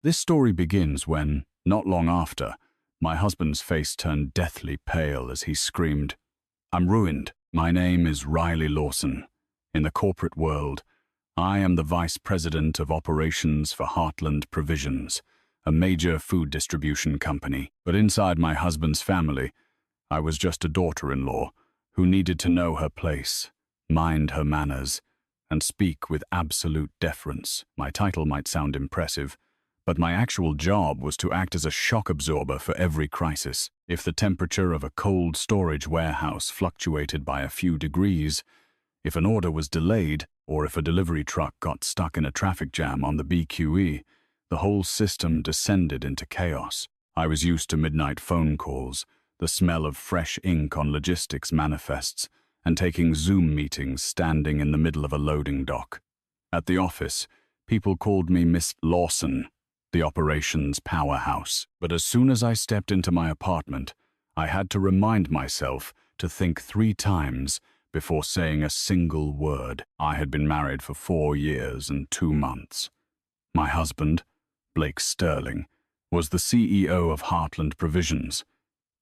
This story begins when, not long after, my husband's face turned deathly pale as he screamed, "I'm ruined. My name is Riley Lawson. In the corporate world, I am the Vice President of Operations for Heartland Provisions, a major food distribution company. But inside my husband's family, I was just a daughter-in-law who needed to know her place, mind her manners, and speak with absolute deference. My title might sound impressive, but my actual job was to act as a shock absorber for every crisis. If the temperature of a cold storage warehouse fluctuated by a few degrees, if an order was delayed, or if a delivery truck got stuck in a traffic jam on the BQE, the whole system descended into chaos. I was used to midnight phone calls, the smell of fresh ink on logistics manifests, and taking Zoom meetings standing in the middle of a loading dock. At the office, people called me Miss Lawson, the operations powerhouse. But as soon as I stepped into my apartment, I had to remind myself to think 3 times before saying a single word. I had been married for 4 years and 2 months. My husband, Blake Sterling, was the CEO of Heartland Provisions.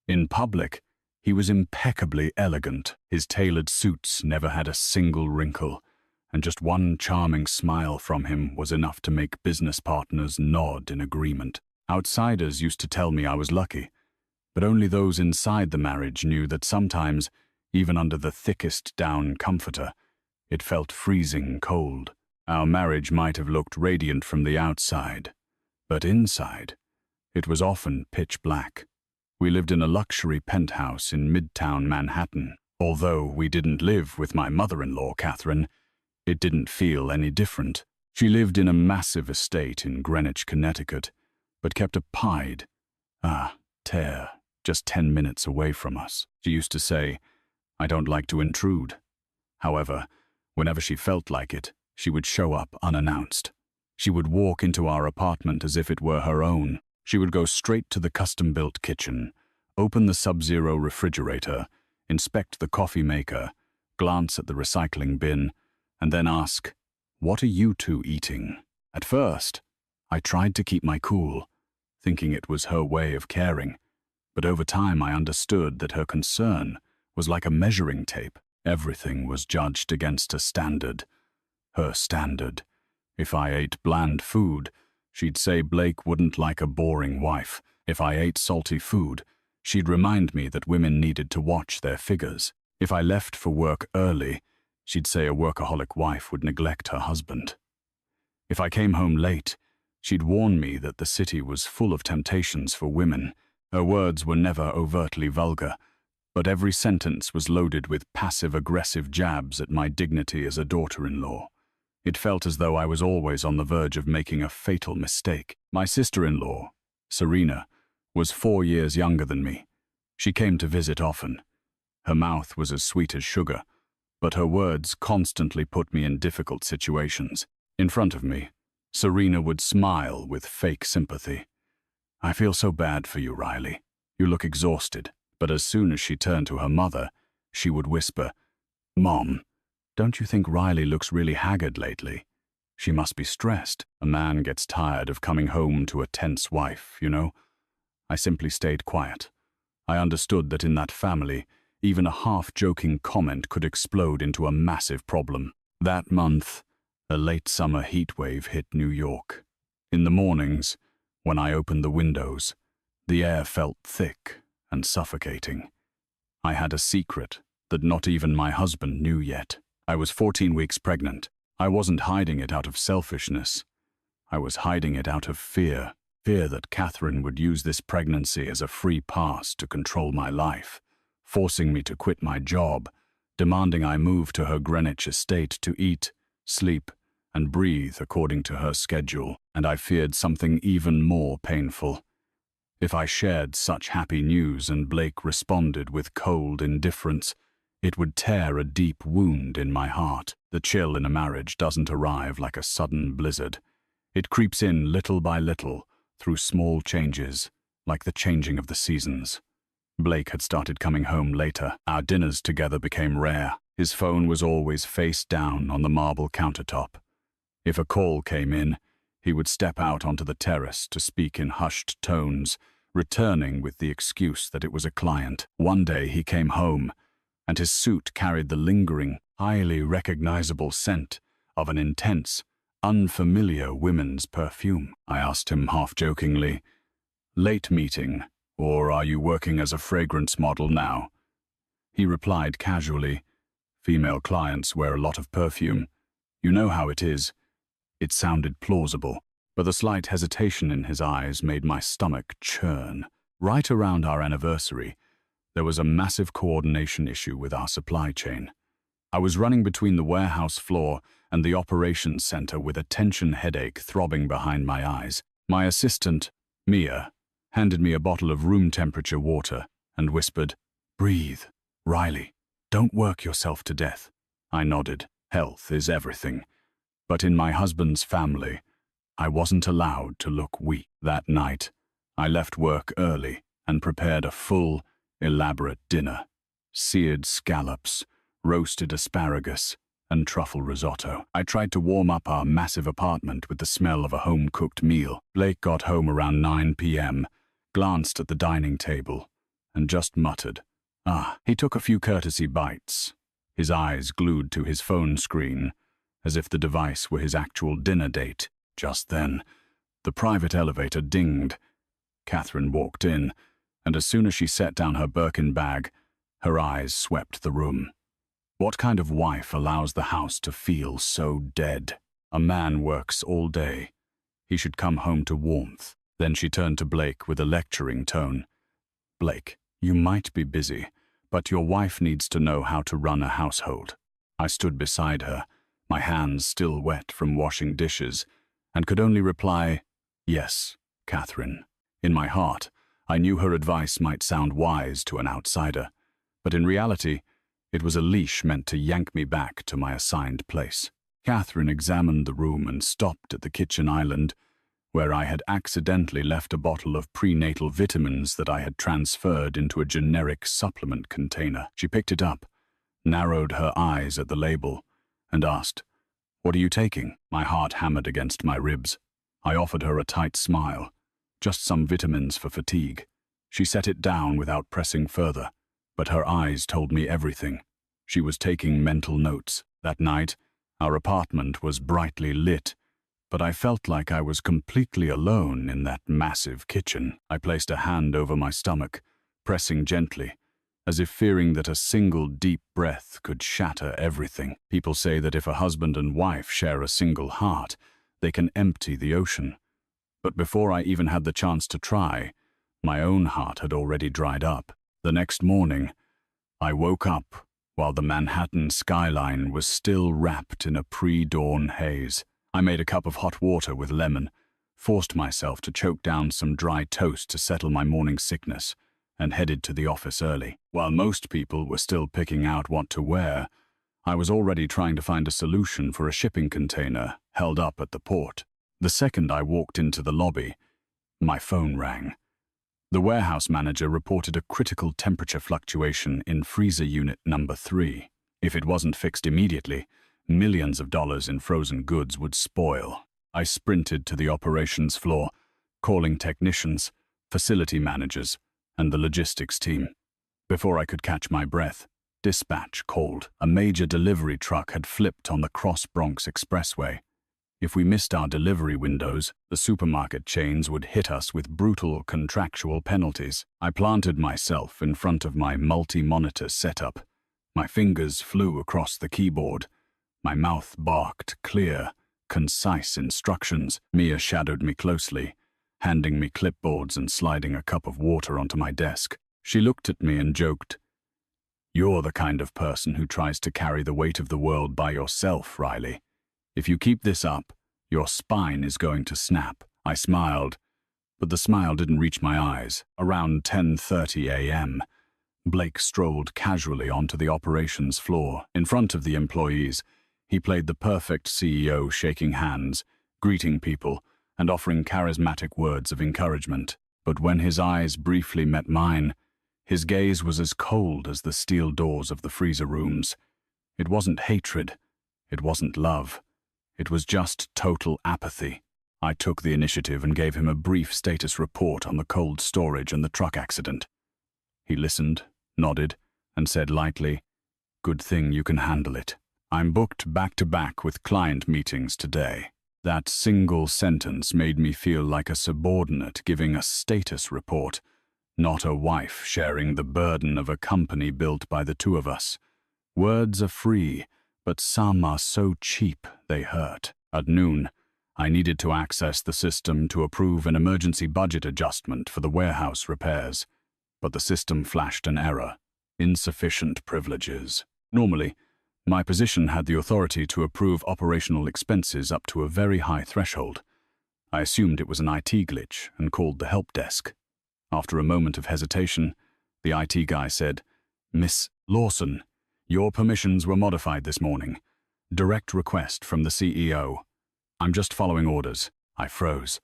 In public, he was impeccably elegant. His tailored suits never had a single wrinkle, and just one charming smile from him was enough to make business partners nod in agreement. Outsiders used to tell me I was lucky, but only those inside the marriage knew that sometimes, even under the thickest down comforter, it felt freezing cold. Our marriage might have looked radiant from the outside, but inside, it was often pitch black. We lived in a luxury penthouse in Midtown Manhattan. Although we didn't live with my mother-in-law, Catherine, it didn't feel any different. She lived in a massive estate in Greenwich, Connecticut, but kept a pied, tear, just 10 minutes away from us. She used to say, "I don't like to intrude." However, whenever she felt like it, she would show up unannounced. She would walk into our apartment as if it were her own. She would go straight to the custom-built kitchen, open the Sub-Zero refrigerator, inspect the coffee maker, glance at the recycling bin, and then ask, "What are you two eating?" At first, I tried to keep my cool, thinking it was her way of caring, but over time I understood that her concern was like a measuring tape. Everything was judged against a standard. Her standard. If I ate bland food, she'd say Blake wouldn't like a boring wife. If I ate salty food, she'd remind me that women needed to watch their figures. If I left for work early, she'd say a workaholic wife would neglect her husband. If I came home late, she'd warn me that the city was full of temptations for women. Her words were never overtly vulgar, but every sentence was loaded with passive-aggressive jabs at my dignity as a daughter-in-law. It felt as though I was always on the verge of making a fatal mistake. My sister-in-law, Serena, was 4 years younger than me. She came to visit often. Her mouth was as sweet as sugar, but her words constantly put me in difficult situations. In front of me, Serena would smile with fake sympathy. "I feel so bad for you, Riley. You look exhausted." But as soon as she turned to her mother, she would whisper, "Mom, don't you think Riley looks really haggard lately? She must be stressed." A man gets tired of coming home to a tense wife, you know? I simply stayed quiet. I understood that in that family, even a half-joking comment could explode into a massive problem. That month, a late summer heatwave hit New York. In the mornings, when I opened the windows, the air felt thick and suffocating. I had a secret that not even my husband knew yet. I was 14 weeks pregnant. I wasn't hiding it out of selfishness. I was hiding it out of fear. Fear that Catherine would use this pregnancy as a free pass to control my life, forcing me to quit my job, demanding I move to her Greenwich estate to eat, sleep, and breathe according to her schedule. And I feared something even more painful. If I shared such happy news and Blake responded with cold indifference, it would tear a deep wound in my heart. The chill in a marriage doesn't arrive like a sudden blizzard. It creeps in little by little, through small changes, like the changing of the seasons. Blake had started coming home later. Our dinners together became rare. His phone was always face down on the marble countertop. If a call came in, He would step out onto the terrace to speak in hushed tones, returning with the excuse that it was a client. One day he came home, and his suit carried the lingering, highly recognizable scent of an intense, unfamiliar women's perfume. I asked him half-jokingly, "Late meeting, or are you working as a fragrance model now?" He replied casually, "Female clients wear a lot of perfume. You know how it is." It sounded plausible, but the slight hesitation in his eyes made my stomach churn. Right around our anniversary, there was a massive coordination issue with our supply chain. I was running between the warehouse floor and the operations center with a tension headache throbbing behind my eyes. My assistant, Mia, handed me a bottle of room-temperature water and whispered, "Breathe, Riley. Don't work yourself to death." I nodded. Health is everything. But in my husband's family, I wasn't allowed to look weak. That night, I left work early and prepared a full, elaborate dinner. Seared scallops, roasted asparagus, and truffle risotto. I tried to warm up our massive apartment with the smell of a home-cooked meal. Blake got home around 9 p.m., glanced at the dining table, and just muttered, "Ah." He took a few courtesy bites, his eyes glued to his phone screen, as if the device were his actual dinner date. Just then, the private elevator dinged. Catherine walked in, and as soon as she set down her Birkin bag, her eyes swept the room. What kind of wife allows the house to feel so dead? A man works all day. He should come home to warmth. Then she turned to Blake with a lecturing tone. "Blake, you might be busy, but your wife needs to know how to run a household." I stood beside her, my hands still wet from washing dishes, and could only reply, "Yes, Catherine." In my heart, I knew her advice might sound wise to an outsider, but in reality, it was a leash meant to yank me back to my assigned place. Catherine examined the room and stopped at the kitchen island, where I had accidentally left a bottle of prenatal vitamins that I had transferred into a generic supplement container. She picked it up, narrowed her eyes at the label, and asked, "What are you taking?" My heart hammered against my ribs. I offered her a tight smile. "Just some vitamins for fatigue." She set it down without pressing further, but her eyes told me everything. She was taking mental notes. That night, our apartment was brightly lit, but I felt like I was completely alone in that massive kitchen. I placed a hand over my stomach, pressing gently, as if fearing that a single deep breath could shatter everything. People say that if a husband and wife share a single heart, they can empty the ocean. But before I even had the chance to try, my own heart had already dried up. The next morning, I woke up while the Manhattan skyline was still wrapped in a pre-dawn haze. I made a cup of hot water with lemon, forced myself to choke down some dry toast to settle my morning sickness, and headed to the office early. While most people were still picking out what to wear, I was already trying to find a solution for a shipping container held up at the port. The second I walked into the lobby, my phone rang. The warehouse manager reported a critical temperature fluctuation in freezer unit number 3. If it wasn't fixed immediately, millions of dollars in frozen goods would spoil. I sprinted to the operations floor, calling technicians, facility managers, and the logistics team. Before I could catch my breath, dispatch called. A major delivery truck had flipped on the Cross Bronx Expressway. If we missed our delivery windows, the supermarket chains would hit us with brutal contractual penalties. I planted myself in front of my multi-monitor setup. My fingers flew across the keyboard. My mouth barked clear, concise instructions. Mia shadowed me closely, handing me clipboards and sliding a cup of water onto my desk. She looked at me and joked, "You're the kind of person who tries to carry the weight of the world by yourself, Riley. If you keep this up, your spine is going to snap." I smiled, but the smile didn't reach my eyes. Around 10:30 a.m., Blake strolled casually onto the operations floor. In front of the employees, he played the perfect CEO, shaking hands, greeting people, and offering charismatic words of encouragement. But when his eyes briefly met mine, his gaze was as cold as the steel doors of the freezer rooms. It wasn't hatred. It wasn't love. It was just total apathy. I took the initiative and gave him a brief status report on the cold storage and the truck accident. He listened, nodded, and said lightly, "Good thing you can handle it. I'm booked back-to-back with client meetings today." That single sentence made me feel like a subordinate giving a status report, not a wife sharing the burden of a company built by the two of us. Words are free, but some are so cheap they hurt. At noon, I needed to access the system to approve an emergency budget adjustment for the warehouse repairs, but the system flashed an error: insufficient privileges. Normally, my position had the authority to approve operational expenses up to a very high threshold. I assumed it was an IT glitch and called the help desk. After a moment of hesitation, the IT guy said, "Miss Lawson, your permissions were modified this morning. Direct request from the CEO. I'm just following orders." I froze.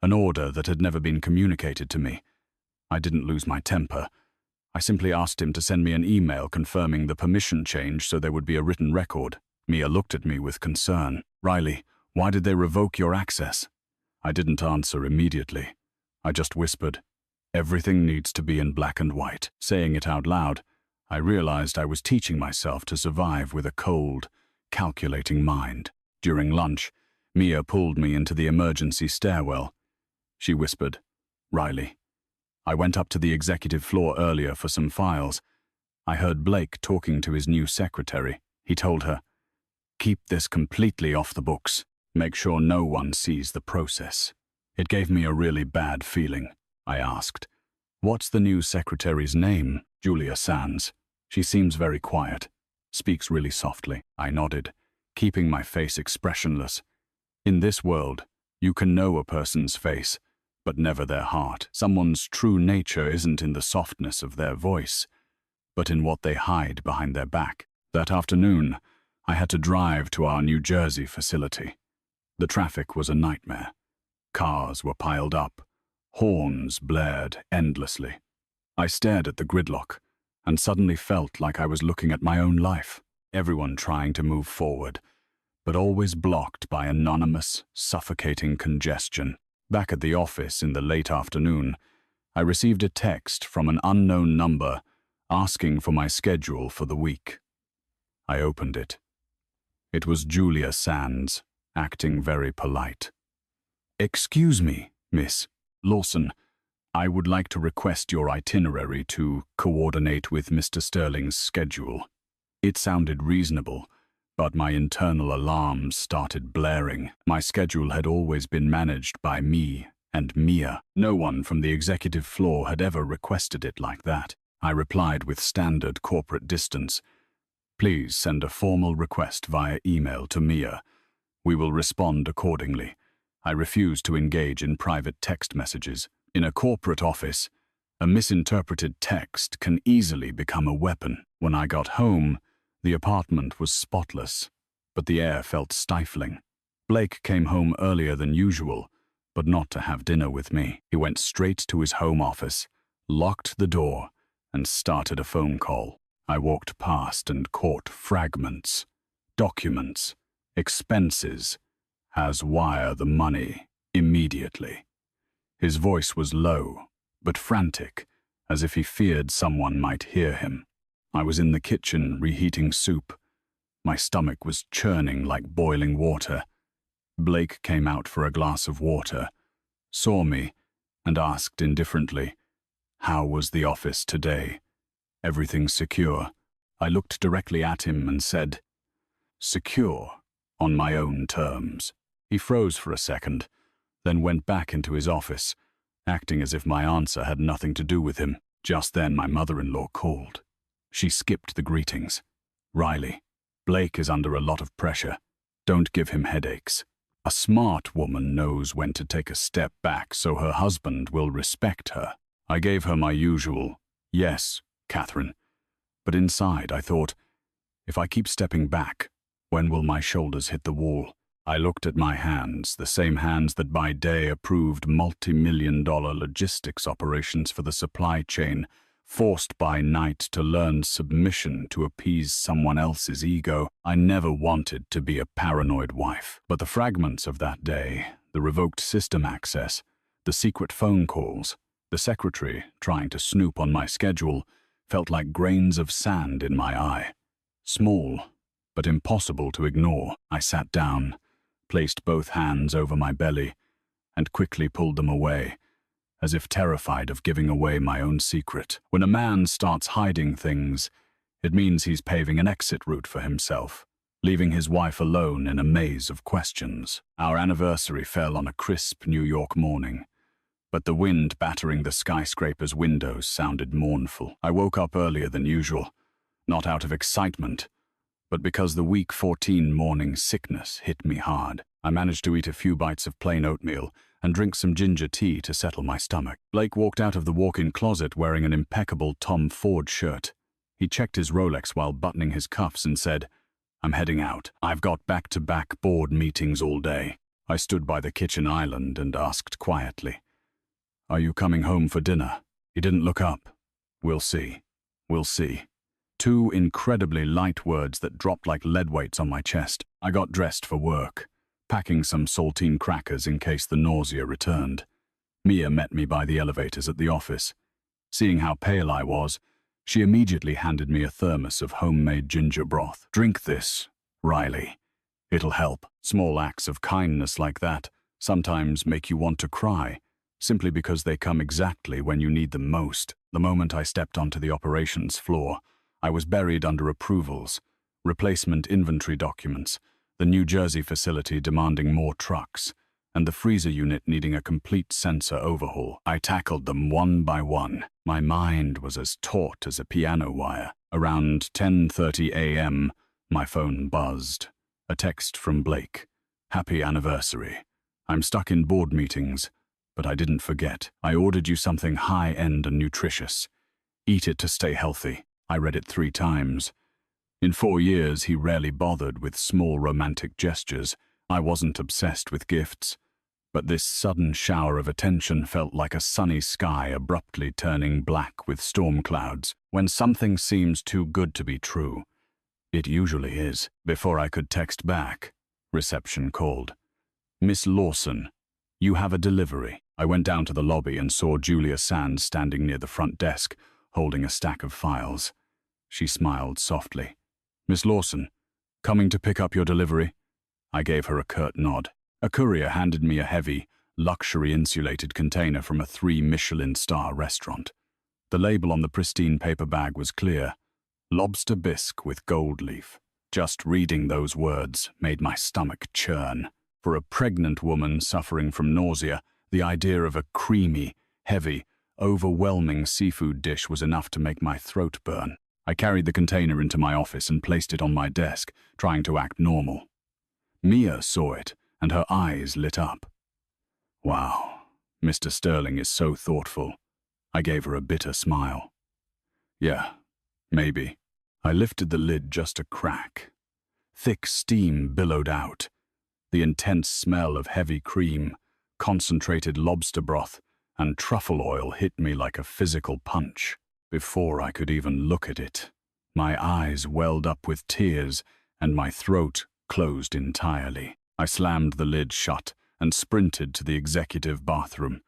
An order that had never been communicated to me. I didn't lose my temper. I simply asked him to send me an email confirming the permission change so there would be a written record. Mia looked at me with concern. "Riley, why did they revoke your access?" I didn't answer immediately. I just whispered, "Everything needs to be in black and white." Saying it out loud, I realized I was teaching myself to survive with a cold, calculating mind. During lunch, Mia pulled me into the emergency stairwell. She whispered, "Riley, I went up to the executive floor earlier for some files. I heard Blake talking to his new secretary. He told her, 'Keep this completely off the books. Make sure no one sees the process.'" It gave me a really bad feeling. I asked, "What's the new secretary's name?" "Julia Sands. She seems very quiet. Speaks really softly." I nodded, keeping my face expressionless. In this world, you can know a person's face, but never their heart. Someone's true nature isn't in the softness of their voice, but in what they hide behind their back. That afternoon, I had to drive to our New Jersey facility. The traffic was a nightmare. Cars were piled up. Horns blared endlessly. I stared at the gridlock and suddenly felt like I was looking at my own life. Everyone trying to move forward, but always blocked by anonymous, suffocating congestion. Back at the office in the late afternoon, I received a text from an unknown number asking for my schedule for the week. I opened it. It was Julia Sands, acting very polite. "Excuse me, Miss Lawson. I would like to request your itinerary to coordinate with Mr. Sterling's schedule." It sounded reasonable, but my internal alarms started blaring. My schedule had always been managed by me and Mia. No one from the executive floor had ever requested it like that. I replied with standard corporate distance, "Please send a formal request via email to Mia. We will respond accordingly." I refuse to engage in private text messages. In a corporate office, a misinterpreted text can easily become a weapon. When I got home, the apartment was spotless, but the air felt stifling. Blake came home earlier than usual, but not to have dinner with me. He went straight to his home office, locked the door, and started a phone call. I walked past and caught fragments, documents, expenses, "Has wire the money immediately." His voice was low, but frantic, as if he feared someone might hear him. I was in the kitchen reheating soup. My stomach was churning like boiling water. Blake came out for a glass of water, saw me, and asked indifferently, "How was the office today? Everything secure?" I looked directly at him and said, "Secure, on my own terms." He froze for a second, then went back into his office, acting as if my answer had nothing to do with him. Just then my mother-in-law called. She skipped the greetings. "Riley, Blake is under a lot of pressure. Don't give him headaches. A smart woman knows when to take a step back so her husband will respect her." I gave her my usual, "Yes, Catherine." But inside I thought, if I keep stepping back, when will my shoulders hit the wall? I looked at my hands, the same hands that by day approved multi-million-dollar logistics operations for the supply chain, forced by night to learn submission to appease someone else's ego. I never wanted to be a paranoid wife. But the fragments of that day, the revoked system access, the secret phone calls, the secretary trying to snoop on my schedule felt like grains of sand in my eye. Small, but impossible to ignore. I sat down, placed both hands over my belly, and quickly pulled them away, as if terrified of giving away my own secret. When a man starts hiding things, it means he's paving an exit route for himself, leaving his wife alone in a maze of questions. Our anniversary fell on a crisp New York morning, but the wind battering the skyscraper's windows sounded mournful. I woke up earlier than usual, not out of excitement, but because the week 14 morning sickness hit me hard. I managed to eat a few bites of plain oatmeal and drink some ginger tea to settle my stomach. Blake walked out of the walk-in closet wearing an impeccable Tom Ford shirt. He checked his Rolex while buttoning his cuffs and said, "I'm heading out. I've got back-to-back board meetings all day." I stood by the kitchen island and asked quietly, "Are you coming home for dinner?" He didn't look up. "We'll see. We'll see." Two incredibly light words that dropped like lead weights on my chest. I got dressed for work, packing some saltine crackers in case the nausea returned. Mia met me by the elevators at the office. Seeing how pale I was, she immediately handed me a thermos of homemade ginger broth. "Drink this, Riley. It'll help." Small acts of kindness like that sometimes make you want to cry, simply because they come exactly when you need them most. The moment I stepped onto the operations floor, I was buried under approvals, replacement inventory documents, the New Jersey facility demanding more trucks, and the freezer unit needing a complete sensor overhaul. I tackled them one by one. My mind was as taut as a piano wire. Around 10:30 a.m., my phone buzzed. A text from Blake. "Happy anniversary. I'm stuck in board meetings, but I didn't forget. I ordered you something high-end and nutritious. Eat it to stay healthy." I read it 3 times. In 4 years, he rarely bothered with small romantic gestures. I wasn't obsessed with gifts, but this sudden shower of attention felt like a sunny sky abruptly turning black with storm clouds. When something seems too good to be true, it usually is. Before I could text back, reception called. "Miss Lawson, you have a delivery." I went down to the lobby and saw Julia Sands standing near the front desk, holding a stack of files. She smiled softly. "Miss Lawson, coming to pick up your delivery?" I gave her a curt nod. A courier handed me a heavy, luxury-insulated container from a 3 Michelin-star restaurant. The label on the pristine paper bag was clear: lobster bisque with gold leaf. Just reading those words made my stomach churn. For a pregnant woman suffering from nausea, the idea of a creamy, heavy, overwhelming seafood dish was enough to make my throat burn. I carried the container into my office and placed it on my desk, trying to act normal. Mia saw it, and her eyes lit up. "Wow, Mr. Sterling is so thoughtful." I gave her a bitter smile. "Yeah, maybe." I lifted the lid just a crack. Thick steam billowed out. The intense smell of heavy cream, concentrated lobster broth, and truffle oil hit me like a physical punch. Before I could even look at it, my eyes welled up with tears and my throat closed entirely. I slammed the lid shut and sprinted to the executive bathroom.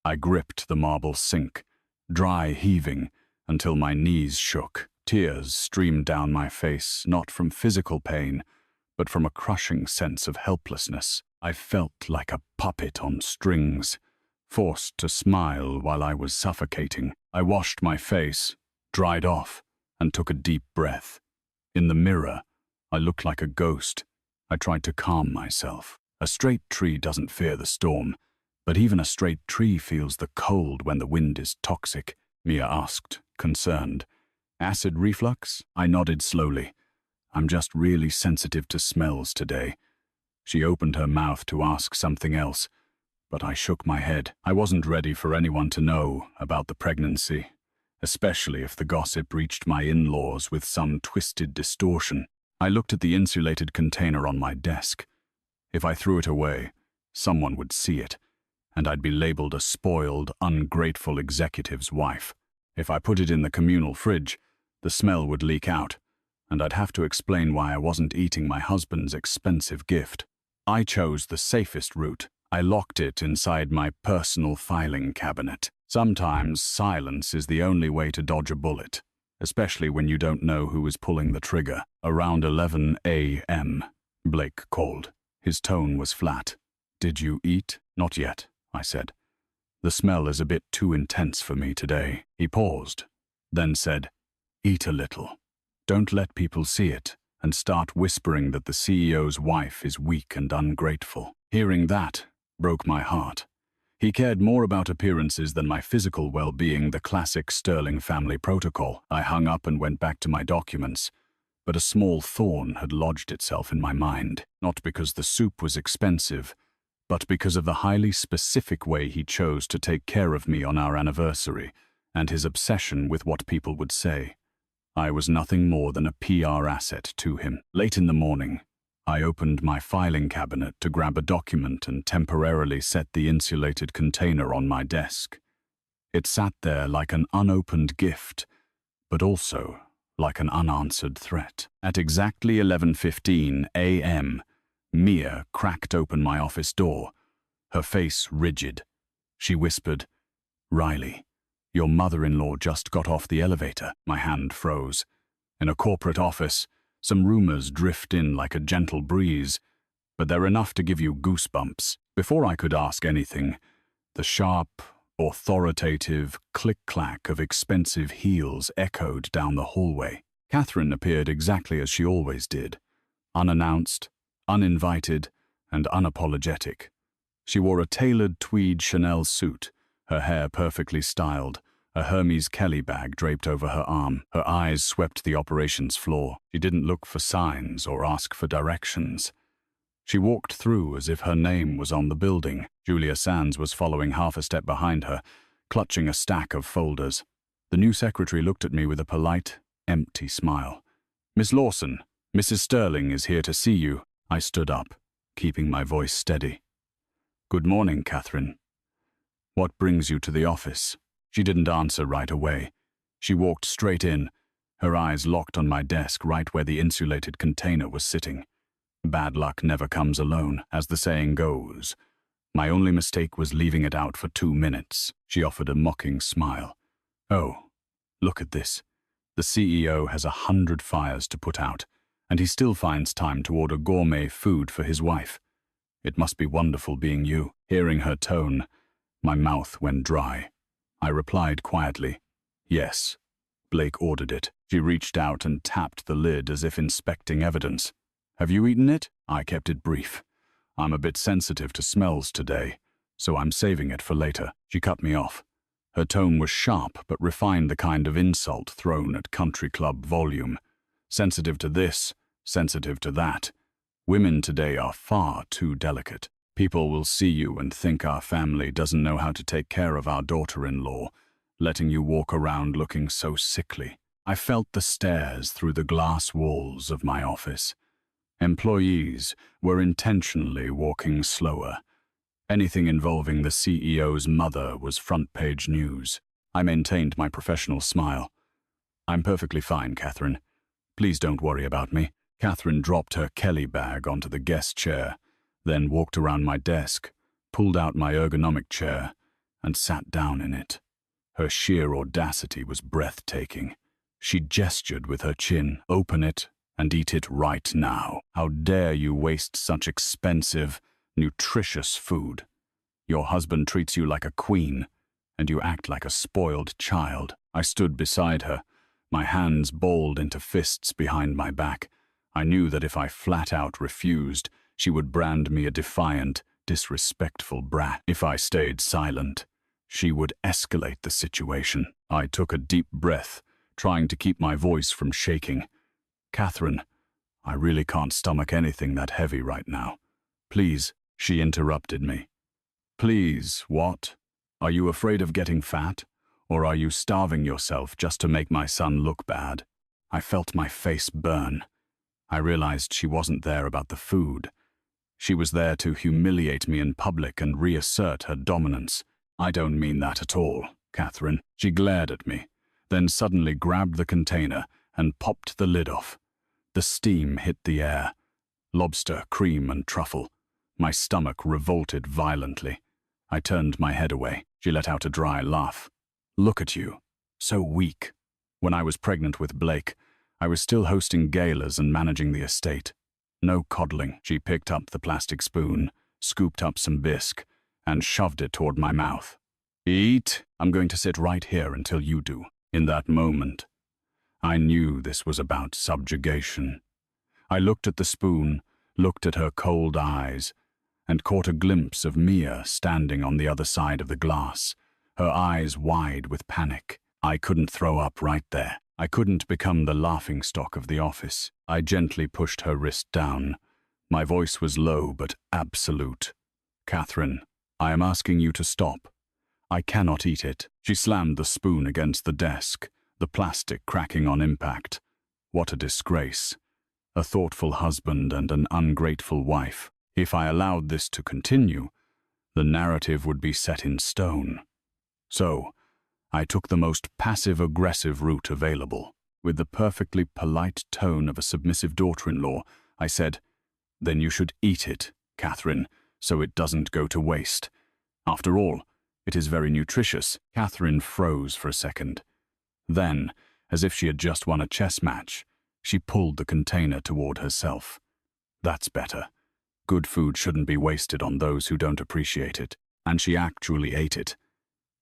I gripped the marble sink, dry heaving, until my knees shook. Tears streamed down my face, not from physical pain, but from a crushing sense of helplessness. I felt like a puppet on strings, forced to smile while I was suffocating. I washed my face, dried off, and took a deep breath. In the mirror, I looked like a ghost. I tried to calm myself. A straight tree doesn't fear the storm, but even a straight tree feels the cold when the wind is toxic, Mia asked, concerned. "Acid reflux?" I nodded slowly. "I'm just really sensitive to smells today." She opened her mouth to ask something else, but I shook my head. I wasn't ready for anyone to know about the pregnancy, especially if the gossip reached my in-laws with some twisted distortion. I looked at the insulated container on my desk. If I threw it away, someone would see it, and I'd be labeled a spoiled, ungrateful executive's wife. If I put it in the communal fridge, the smell would leak out, and I'd have to explain why I wasn't eating my husband's expensive gift. I chose the safest route, I locked it inside my personal filing cabinet. Sometimes silence is the only way to dodge a bullet, especially when you don't know who is pulling the trigger. Around 11 a.m., Blake called. His tone was flat. "Did you eat?" "Not yet," I said. "The smell is a bit too intense for me today." He paused, then said, "Eat a little. Don't let people see it and start whispering that the CEO's wife is weak and ungrateful." Hearing that broke my heart. He cared more about appearances than my physical well-being, the classic Sterling family protocol. I hung up and went back to my documents, but a small thorn had lodged itself in my mind, not because the soup was expensive, but because of the highly specific way he chose to take care of me on our anniversary, and his obsession with what people would say. I was nothing more than a PR asset to him. Late in the morning, I opened my filing cabinet to grab a document and temporarily set the insulated container on my desk. It sat there like an unopened gift, but also like an unanswered threat. At exactly 11:15 a.m., Mia cracked open my office door, her face rigid. She whispered, "Riley, your mother-in-law just got off the elevator." My hand froze. In a corporate office, some rumors drift in like a gentle breeze, but they're enough to give you goosebumps. Before I could ask anything, the sharp, authoritative click-clack of expensive heels echoed down the hallway. Catherine appeared exactly as she always did, unannounced, uninvited, and unapologetic. She wore a tailored tweed Chanel suit, her hair perfectly styled, a Hermes Kelly bag draped over her arm. Her eyes swept the operations floor. She didn't look for signs or ask for directions. She walked through as if her name was on the building. Julia Sands was following half a step behind her, clutching a stack of folders. The new secretary looked at me with a polite, empty smile. "Miss Lawson, Mrs. Sterling is here to see you." I stood up, keeping my voice steady. "Good morning, Catherine. What brings you to the office?" She didn't answer right away. She walked straight in, her eyes locked on my desk right where the insulated container was sitting. Bad luck never comes alone, as the saying goes. My only mistake was leaving it out for 2 minutes. She offered a mocking smile. "Oh, look at this. The CEO has 100 fires to put out, and he still finds time to order gourmet food for his wife. It must be wonderful being you." Hearing her tone, my mouth went dry. I replied quietly, "Yes." Blake ordered it. She reached out and tapped the lid as if inspecting evidence. "Have you eaten it?" I kept it brief. "I'm a bit sensitive to smells today, so I'm saving it for later." She cut me off. Her tone was sharp but refined, the kind of insult thrown at country club volume. Sensitive to this, sensitive to that. Women today are far too delicate. People will see you and think our family doesn't know how to take care of our daughter-in-law, letting you walk around looking so sickly. I felt the stares through the glass walls of my office. Employees were intentionally walking slower. Anything involving the CEO's mother was front-page news. I maintained my professional smile. "I'm perfectly fine, Catherine. Please don't worry about me." Catherine dropped her Kelly bag onto the guest chair, then walked around my desk, pulled out my ergonomic chair, and sat down in it. Her sheer audacity was breathtaking. She gestured with her chin. "Open it and eat it right now. How dare you waste such expensive, nutritious food? Your husband treats you like a queen, and you act like a spoiled child." I stood beside her, my hands balled into fists behind my back. I knew that if I flat out refused, she would brand me a defiant, disrespectful brat. If I stayed silent, she would escalate the situation. I took a deep breath, trying to keep my voice from shaking. "Catherine, I really can't stomach anything that heavy right now. Please," she interrupted me. "Please, what? Are you afraid of getting fat? Or are you starving yourself just to make my son look bad?" I felt my face burn. I realized she wasn't there about the food. She was there to humiliate me in public and reassert her dominance. "I don't mean that at all, Catherine." She glared at me, then suddenly grabbed the container and popped the lid off. The steam hit the air. Lobster, cream, and truffle. My stomach revolted violently. I turned my head away. She let out a dry laugh. Look at you. So weak. When I was pregnant with Blake, I was still hosting galas and managing the estate. No coddling. She picked up the plastic spoon, scooped up some bisque, and shoved it toward my mouth. Eat. I'm going to sit right here until you do. In that moment, I knew this was about subjugation. I looked at the spoon, looked at her cold eyes, and caught a glimpse of Mia standing on the other side of the glass, her eyes wide with panic. I couldn't throw up right there. I couldn't become the laughingstock of the office. I gently pushed her wrist down. My voice was low but absolute. Catherine, I am asking you to stop. I cannot eat it. She slammed the spoon against the desk, the plastic cracking on impact. What a disgrace. A thoughtful husband and an ungrateful wife. If I allowed this to continue, the narrative would be set in stone. So, I took the most passive-aggressive route available. With the perfectly polite tone of a submissive daughter-in-law, I said, "Then you should eat it, Catherine, so it doesn't go to waste. After all, it is very nutritious." Catherine froze for a second. Then, as if she had just won a chess match, she pulled the container toward herself. That's better. Good food shouldn't be wasted on those who don't appreciate it. And she actually ate it.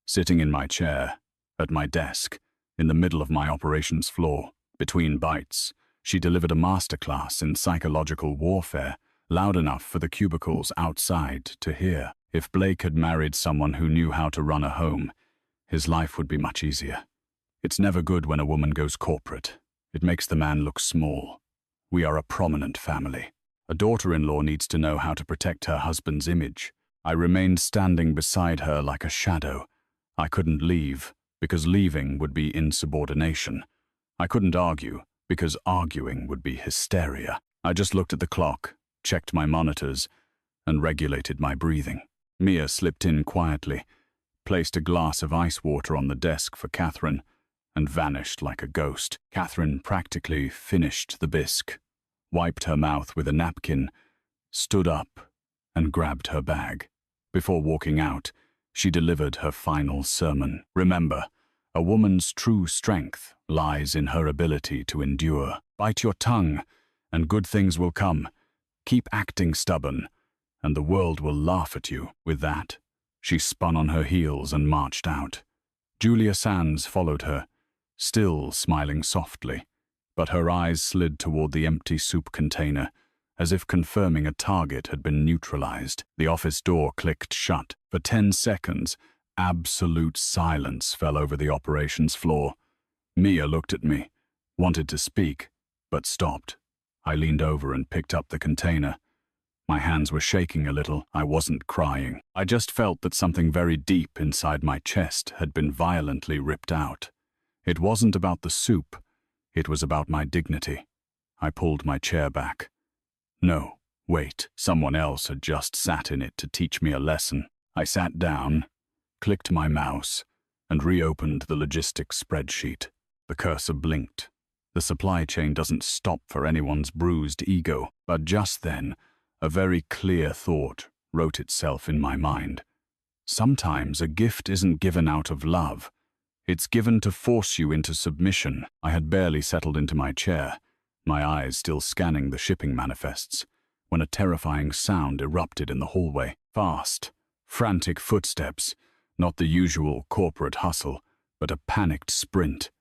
Sitting in my chair, at my desk, in the middle of my operations floor, between bites, she delivered a masterclass in psychological warfare, loud enough for the cubicles outside to hear. If Blake had married someone who knew how to run a home, his life would be much easier. It's never good when a woman goes corporate. It makes the man look small. We are a prominent family. A daughter-in-law needs to know how to protect her husband's image. I remained standing beside her like a shadow. I couldn't leave, because leaving would be insubordination. I couldn't argue, because arguing would be hysteria. I just looked at the clock, checked my monitors, and regulated my breathing. Mia slipped in quietly, placed a glass of ice water on the desk for Catherine, and vanished like a ghost. Catherine practically finished the bisque, wiped her mouth with a napkin, stood up, and grabbed her bag. Before walking out, she delivered her final sermon. Remember, a woman's true strength lies in her ability to endure. Bite your tongue, and good things will come. Keep acting stubborn, and the world will laugh at you. With that, she spun on her heels and marched out. Julia Sands followed her, still smiling softly, but her eyes slid toward the empty soup container, as if confirming a target had been neutralized. The office door clicked shut. For 10 seconds, absolute silence fell over the operations floor. Mia looked at me, wanted to speak, but stopped. I leaned over and picked up the container. My hands were shaking a little. I wasn't crying. I just felt that something very deep inside my chest had been violently ripped out. It wasn't about the soup. It was about my dignity. I pulled my chair back. No, wait, someone else had just sat in it to teach me a lesson. I sat down, clicked my mouse, and reopened the logistics spreadsheet. The cursor blinked. The supply chain doesn't stop for anyone's bruised ego, but just then, a very clear thought wrote itself in my mind. Sometimes a gift isn't given out of love. It's given to force you into submission. I had barely settled into my chair, my eyes still scanning the shipping manifests, when a terrifying sound erupted in the hallway. Fast, frantic footsteps, not the usual corporate hustle, but a panicked sprint.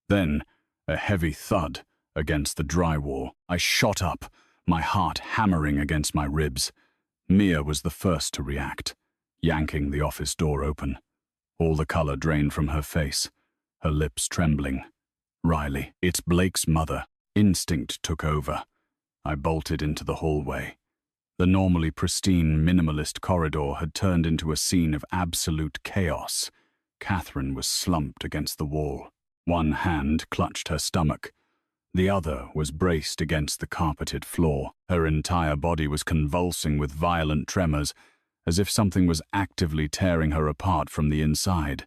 Then, a heavy thud against the drywall. I shot up, my heart hammering against my ribs. Mia was the first to react, yanking the office door open. All the color drained from her face, her lips trembling. Riley, it's Blake's mother. Instinct took over. I bolted into the hallway. The normally pristine, minimalist corridor had turned into a scene of absolute chaos. Catherine was slumped against the wall. One hand clutched her stomach. The other was braced against the carpeted floor. Her entire body was convulsing with violent tremors, as if something was actively tearing her apart from the inside.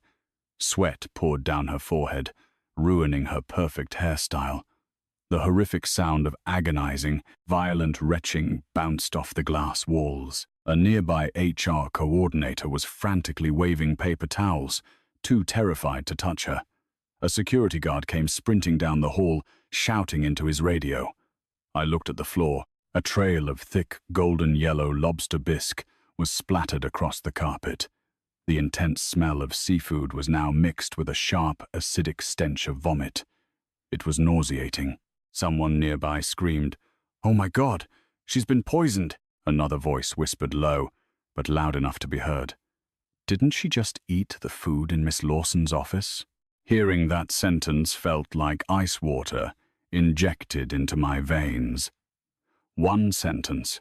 Sweat poured down her forehead, ruining her perfect hairstyle. The horrific sound of agonizing, violent retching bounced off the glass walls. A nearby HR coordinator was frantically waving paper towels, too terrified to touch her. A security guard came sprinting down the hall, shouting into his radio. I looked at the floor. A trail of thick, golden-yellow lobster bisque was splattered across the carpet. The intense smell of seafood was now mixed with a sharp, acidic stench of vomit. It was nauseating. Someone nearby screamed, "Oh my God, she's been poisoned!" Another voice whispered low, but loud enough to be heard. Didn't she just eat the food in Miss Lawson's office? Hearing that sentence felt like ice water injected into my veins. One sentence.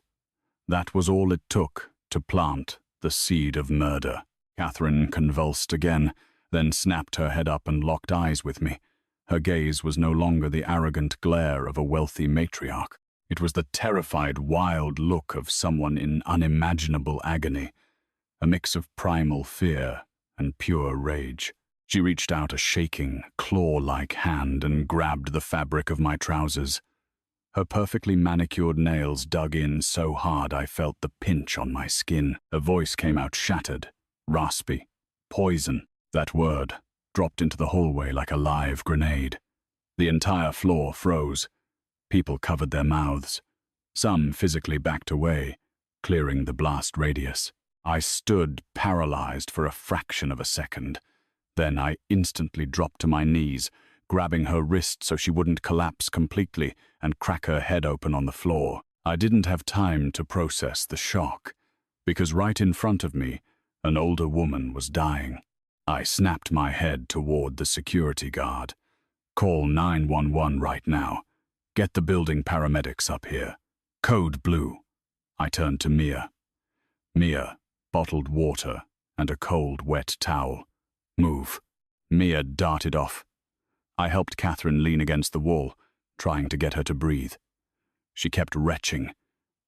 That was all it took to plant the seed of murder. Catherine convulsed again, then snapped her head up and locked eyes with me. Her gaze was no longer the arrogant glare of a wealthy matriarch. It was the terrified, wild look of someone in unimaginable agony, a mix of primal fear and pure rage. She reached out a shaking, claw-like hand and grabbed the fabric of my trousers. Her perfectly manicured nails dug in so hard I felt the pinch on my skin. Her voice came out shattered, raspy. Poison, that word, dropped into the hallway like a live grenade. The entire floor froze. People covered their mouths. Some physically backed away, clearing the blast radius. I stood paralyzed for a fraction of a second. Then I instantly dropped to my knees, grabbing her wrist so she wouldn't collapse completely and crack her head open on the floor. I didn't have time to process the shock, because right in front of me, an older woman was dying. I snapped my head toward the security guard. "Call 911 right now. Get the building paramedics up here. Code blue." I turned to Mia. "Mia, bottled water and a cold, wet towel. Move." Mia darted off. I helped Catherine lean against the wall, trying to get her to breathe. She kept retching.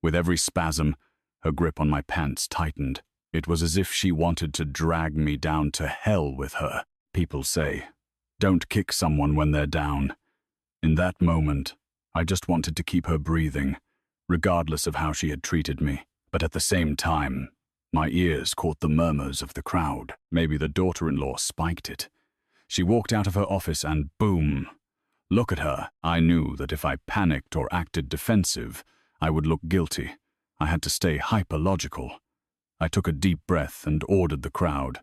With every spasm, her grip on my pants tightened. It was as if she wanted to drag me down to hell with her. People say, don't kick someone when they're down. In that moment, I just wanted to keep her breathing, regardless of how she had treated me. But at the same time, my ears caught the murmurs of the crowd. Maybe the daughter-in-law spiked it. She walked out of her office and boom. Look at her. I knew that if I panicked or acted defensive, I would look guilty. I had to stay hyper-logical. I took a deep breath and ordered the crowd.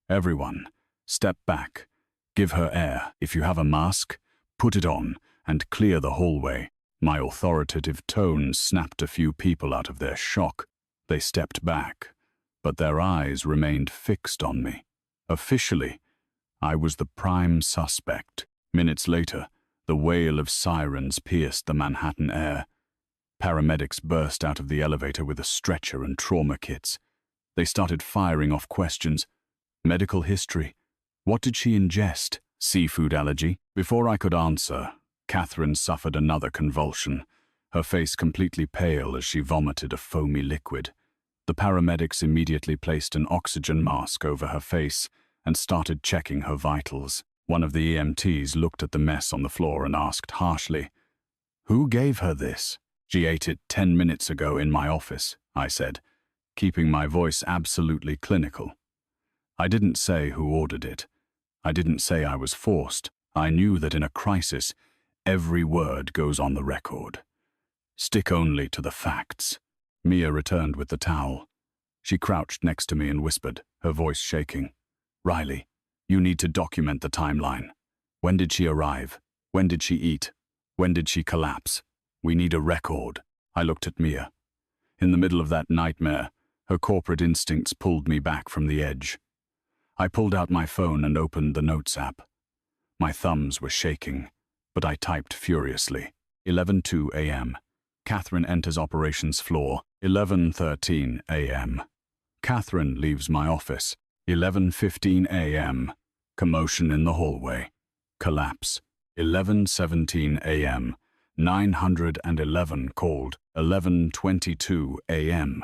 Everyone, step back. Give her air. If you have a mask, put it on and clear the hallway. My authoritative tone snapped a few people out of their shock. They stepped back, but their eyes remained fixed on me. Officially, I was the prime suspect. Minutes later, the wail of sirens pierced the Manhattan air. Paramedics burst out of the elevator with a stretcher and trauma kits. They started firing off questions. Medical history. What did she ingest? Seafood allergy? Before I could answer, Catherine suffered another convulsion, her face completely pale as she vomited a foamy liquid. The paramedics immediately placed an oxygen mask over her face and started checking her vitals. One of the EMTs looked at the mess on the floor and asked harshly, "Who gave her this?" "She ate it 10 minutes ago in my office," I said, keeping my voice absolutely clinical. I didn't say who ordered it. I didn't say I was forced. I knew that in a crisis, every word goes on the record. Stick only to the facts. Mia returned with the towel. She crouched next to me and whispered, her voice shaking. "Riley, you need to document the timeline. When did she arrive? When did she eat? When did she collapse? We need a record." I looked at Mia. In the middle of that nightmare, her corporate instincts pulled me back from the edge. I pulled out my phone and opened the Notes app. My thumbs were shaking, but I typed furiously. 11:02 a.m. Catherine enters operations floor. 11:13 a.m. Catherine leaves my office. 11:15 a.m. Commotion in the hallway. Collapse. 11:17 a.m. 911 called. 11:22 a.m.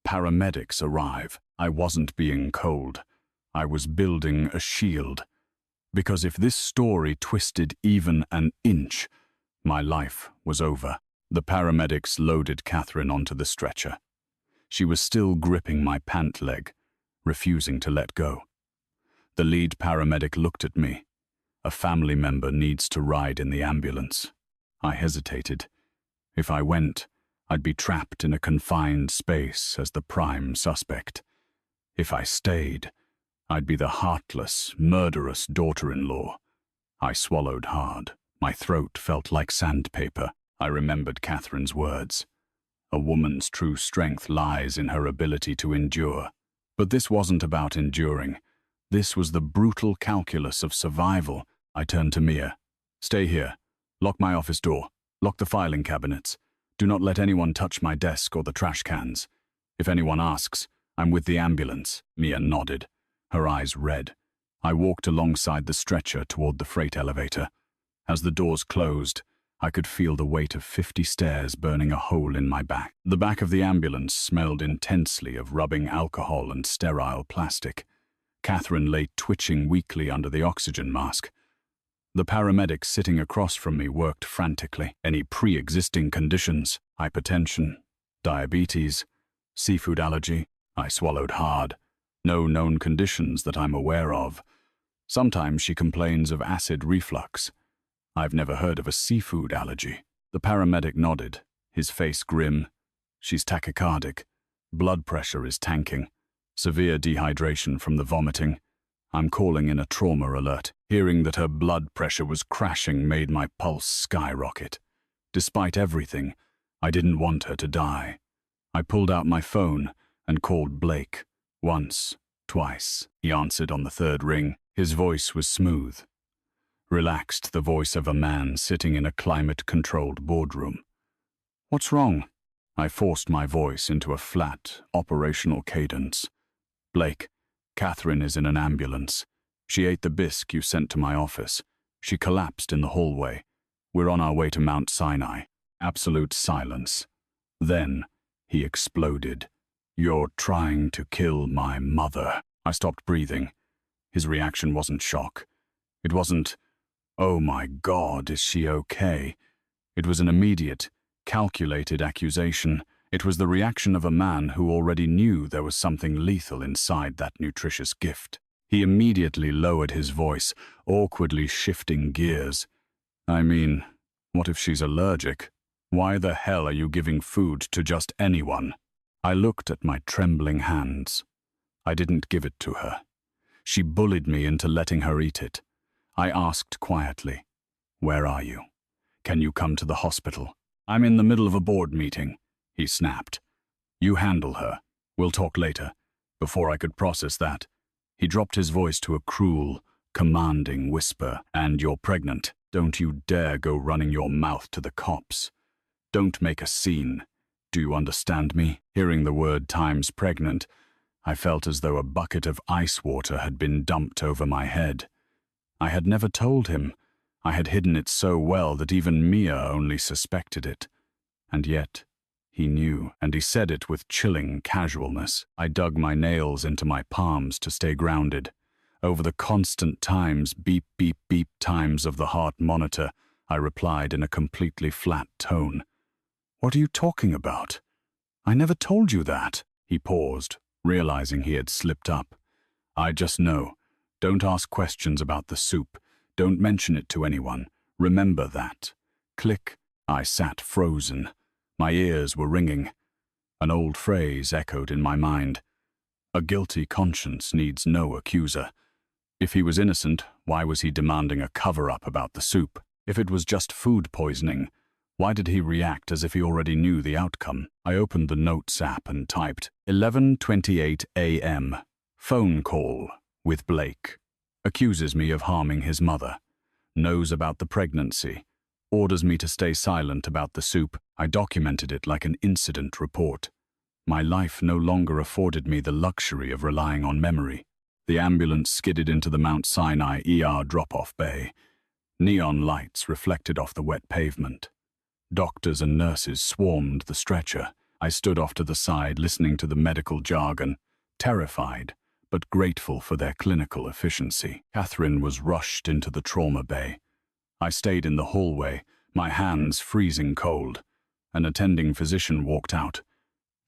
Paramedics arrive. I wasn't being cold. I was building a shield. Because if this story twisted even an inch, my life was over. The paramedics loaded Catherine onto the stretcher. She was still gripping my pant leg, refusing to let go. The lead paramedic looked at me. A family member needs to ride in the ambulance. I hesitated. If I went, I'd be trapped in a confined space as the prime suspect. If I stayed, I'd be the heartless, murderous daughter-in-law. I swallowed hard. My throat felt like sandpaper. I remembered Catherine's words. A woman's true strength lies in her ability to endure. But this wasn't about enduring. This was the brutal calculus of survival. I turned to Mia. Stay here. Lock my office door. Lock the filing cabinets. Do not let anyone touch my desk or the trash cans. If anyone asks, I'm with the ambulance. Mia nodded, her eyes red. I walked alongside the stretcher toward the freight elevator. As the doors closed, I could feel the weight of 50 stairs burning a hole in my back. The back of the ambulance smelled intensely of rubbing alcohol and sterile plastic. Catherine lay twitching weakly under the oxygen mask. The paramedic sitting across from me worked frantically. Any pre-existing conditions, hypertension, diabetes, seafood allergy? I swallowed hard. No known conditions that I'm aware of. Sometimes she complains of acid reflux. I've never heard of a seafood allergy. The paramedic nodded, his face grim. She's tachycardic. Blood pressure is tanking. Severe dehydration from the vomiting. I'm calling in a trauma alert. Hearing that her blood pressure was crashing made my pulse skyrocket. Despite everything, I didn't want her to die. I pulled out my phone and called Blake. Once, twice. He answered on the third ring. His voice was smooth. Relaxed, the voice of a man sitting in a climate-controlled boardroom. What's wrong? I forced my voice into a flat, operational cadence. Blake, Catherine is in an ambulance. She ate the bisque you sent to my office. She collapsed in the hallway. We're on our way to Mount Sinai. Absolute silence. Then, he exploded. You're trying to kill my mother. I stopped breathing. His reaction wasn't shock. It wasn't, oh my God, is she okay? It was an immediate, calculated accusation. It was the reaction of a man who already knew there was something lethal inside that nutritious gift. He immediately lowered his voice, awkwardly shifting gears. I mean, what if she's allergic? Why the hell are you giving food to just anyone? I looked at my trembling hands. I didn't give it to her. She bullied me into letting her eat it. I asked quietly, where are you? Can you come to the hospital? I'm in the middle of a board meeting, he snapped. You handle her. We'll talk later. Before I could process that, he dropped his voice to a cruel, commanding whisper. And you're pregnant. Don't you dare go running your mouth to the cops. Don't make a scene. Do you understand me? Hearing the word times pregnant, I felt as though a bucket of ice water had been dumped over my head. I had never told him. I had hidden it so well that even Mia only suspected it. And yet, he knew, and he said it with chilling casualness. I dug my nails into my palms to stay grounded. Over the constant times, beep, beep, beep times of the heart monitor, I replied in a completely flat tone. What are you talking about? I never told you that. He paused, realizing he had slipped up. I just know. Don't ask questions about the soup. Don't mention it to anyone. Remember that. Click. I sat frozen. My ears were ringing. An old phrase echoed in my mind. A guilty conscience needs no accuser. If he was innocent, why was he demanding a cover-up about the soup? If it was just food poisoning, why did he react as if he already knew the outcome? I opened the Notes app and typed 11:28 a.m. Phone call with Blake. Accuses me of harming his mother. Knows about the pregnancy. Orders me to stay silent about the soup. I documented it like an incident report. My life no longer afforded me the luxury of relying on memory. The ambulance skidded into the Mount Sinai ER drop-off bay. Neon lights reflected off the wet pavement. Doctors and nurses swarmed the stretcher. I stood off to the side, listening to the medical jargon, terrified, but grateful for their clinical efficiency. Catherine was rushed into the trauma bay. I stayed in the hallway, my hands freezing cold. An attending physician walked out.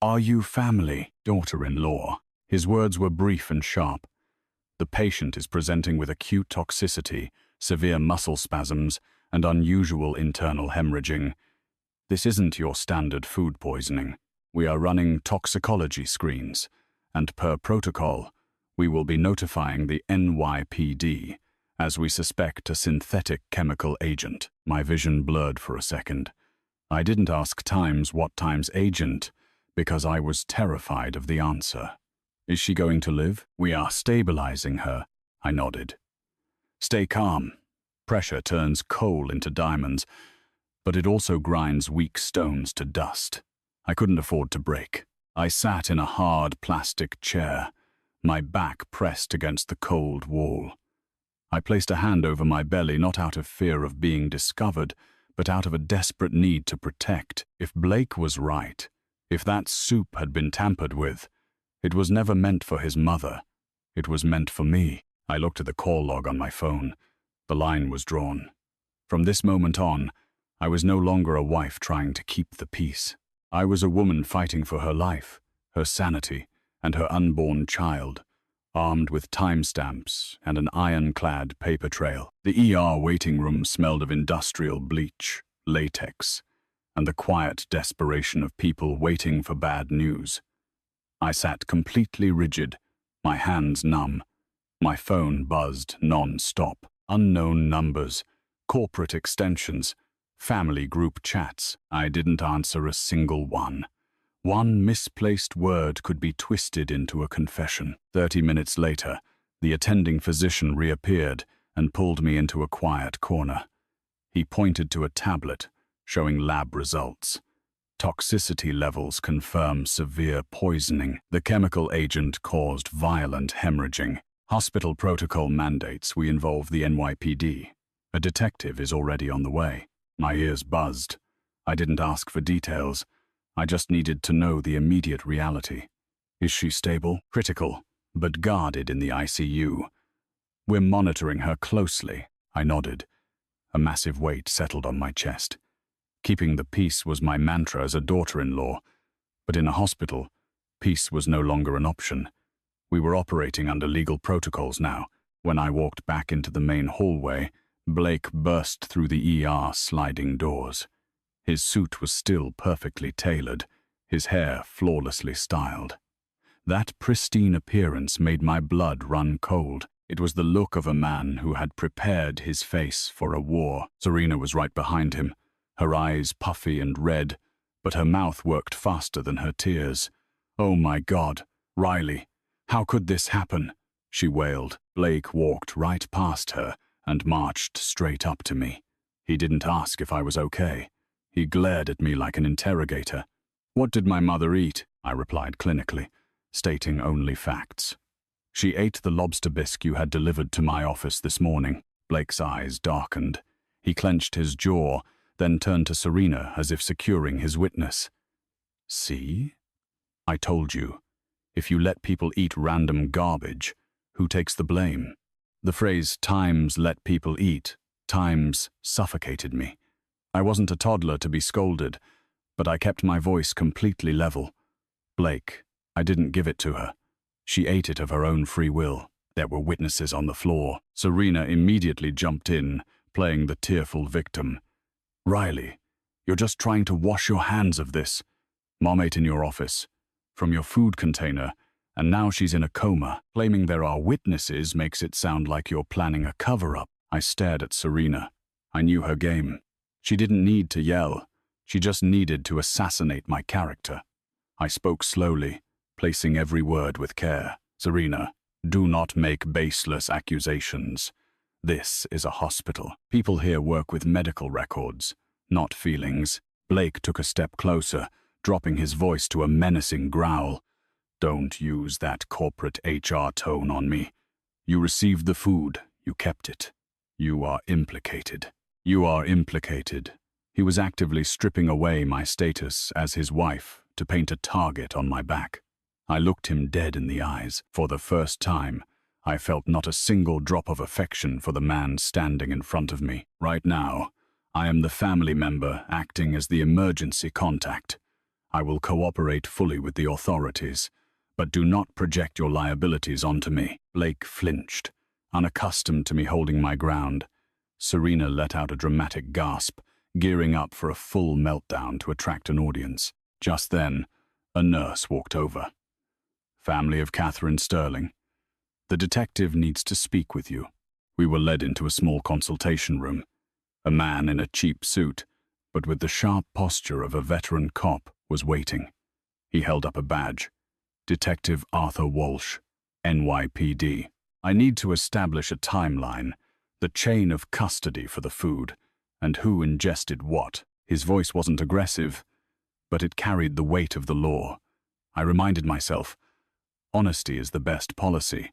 Are you family, daughter-in-law? His words were brief and sharp. The patient is presenting with acute toxicity, severe muscle spasms, and unusual internal hemorrhaging. This isn't your standard food poisoning. We are running toxicology screens, and per protocol, we will be notifying the NYPD as we suspect a synthetic chemical agent. My vision blurred for a second. I didn't ask Times what Times agent because I was terrified of the answer. Is she going to live? We are stabilizing her, I nodded. Stay calm. Pressure turns coal into diamonds, but it also grinds weak stones to dust. I couldn't afford to break. I sat in a hard plastic chair, my back pressed against the cold wall. I placed a hand over my belly, not out of fear of being discovered, but out of a desperate need to protect. If Blake was right, if that soup had been tampered with, it was never meant for his mother. It was meant for me. I looked at the call log on my phone. The line was drawn. From this moment on, I was no longer a wife trying to keep the peace. I was a woman fighting for her life, her sanity, and her unborn child, armed with timestamps and an ironclad paper trail. The ER waiting room smelled of industrial bleach, latex, and the quiet desperation of people waiting for bad news. I sat completely rigid, my hands numb. My phone buzzed non-stop. Unknown numbers, corporate extensions, family group chats. I didn't answer a single one. One misplaced word could be twisted into a confession. 30 minutes later, the attending physician reappeared and pulled me into a quiet corner. He pointed to a tablet, showing lab results. Toxicity levels confirm severe poisoning. The chemical agent caused violent hemorrhaging. Hospital protocol mandates we involve the NYPD. A detective is already on the way. My ears buzzed. I didn't ask for details. I just needed to know the immediate reality. Is she stable? Critical, but guarded in the ICU. We're monitoring her closely. I nodded. A massive weight settled on my chest. Keeping the peace was my mantra as a daughter-in-law, but in a hospital, peace was no longer an option. We were operating under legal protocols now. When I walked back into the main hallway, Blake burst through the ER sliding doors. His suit was still perfectly tailored, his hair flawlessly styled. That pristine appearance made my blood run cold. It was the look of a man who had prepared his face for a war. Serena was right behind him, her eyes puffy and red, but her mouth worked faster than her tears. Oh my God, Riley! How could this happen? She wailed. Blake walked right past her and marched straight up to me. He didn't ask if I was okay. He glared at me like an interrogator. What did my mother eat? I replied clinically, stating only facts. She ate the lobster bisque you had delivered to my office this morning. Blake's eyes darkened. He clenched his jaw, then turned to Serena as if securing his witness. See? I told you. If you let people eat random garbage, who takes the blame? The phrase Times let people eat, Times suffocated me. I wasn't a toddler to be scolded, but I kept my voice completely level. Blake, I didn't give it to her. She ate it of her own free will. There were witnesses on the floor. Serena immediately jumped in, playing the tearful victim. Riley, you're just trying to wash your hands of this. Mom ate in your office, from your food container, and now she's in a coma. Claiming there are witnesses makes it sound like you're planning a cover-up. I stared at Serena. I knew her game. She didn't need to yell. She just needed to assassinate my character. I spoke slowly, placing every word with care. Serena, do not make baseless accusations. This is a hospital. People here work with medical records, not feelings. Blake took a step closer, dropping his voice to a menacing growl. Don't use that corporate HR tone on me. You received the food. You kept it. You are implicated. You are implicated. He was actively stripping away my status as his wife to paint a target on my back. I looked him dead in the eyes. For the first time, I felt not a single drop of affection for the man standing in front of me. Right now, I am the family member acting as the emergency contact. I will cooperate fully with the authorities, but do not project your liabilities onto me. Blake flinched, unaccustomed to me holding my ground. Serena let out a dramatic gasp, gearing up for a full meltdown to attract an audience. Just then, a nurse walked over. "Family of Catherine Sterling. The detective needs to speak with you." We were led into a small consultation room. A man in a cheap suit, but with the sharp posture of a veteran cop, was waiting. He held up a badge. Detective Arthur Walsh, NYPD. "I need to establish a timeline, the chain of custody for the food, and who ingested what." His voice wasn't aggressive, but it carried the weight of the law. I reminded myself, honesty is the best policy,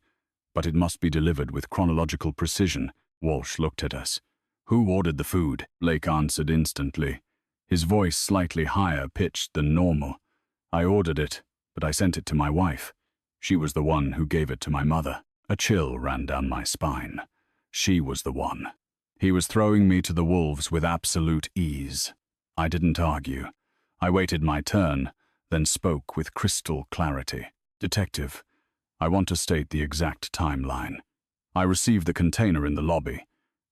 but it must be delivered with chronological precision. Walsh looked at us. "Who ordered the food?" Blake answered instantly, his voice slightly higher pitched than normal. "I ordered it, but I sent it to my wife. She was the one who gave it to my mother." A chill ran down my spine. She was the one. He was throwing me to the wolves with absolute ease. I didn't argue. I waited my turn, then spoke with crystal clarity. "Detective, I want to state the exact timeline. I received the container in the lobby.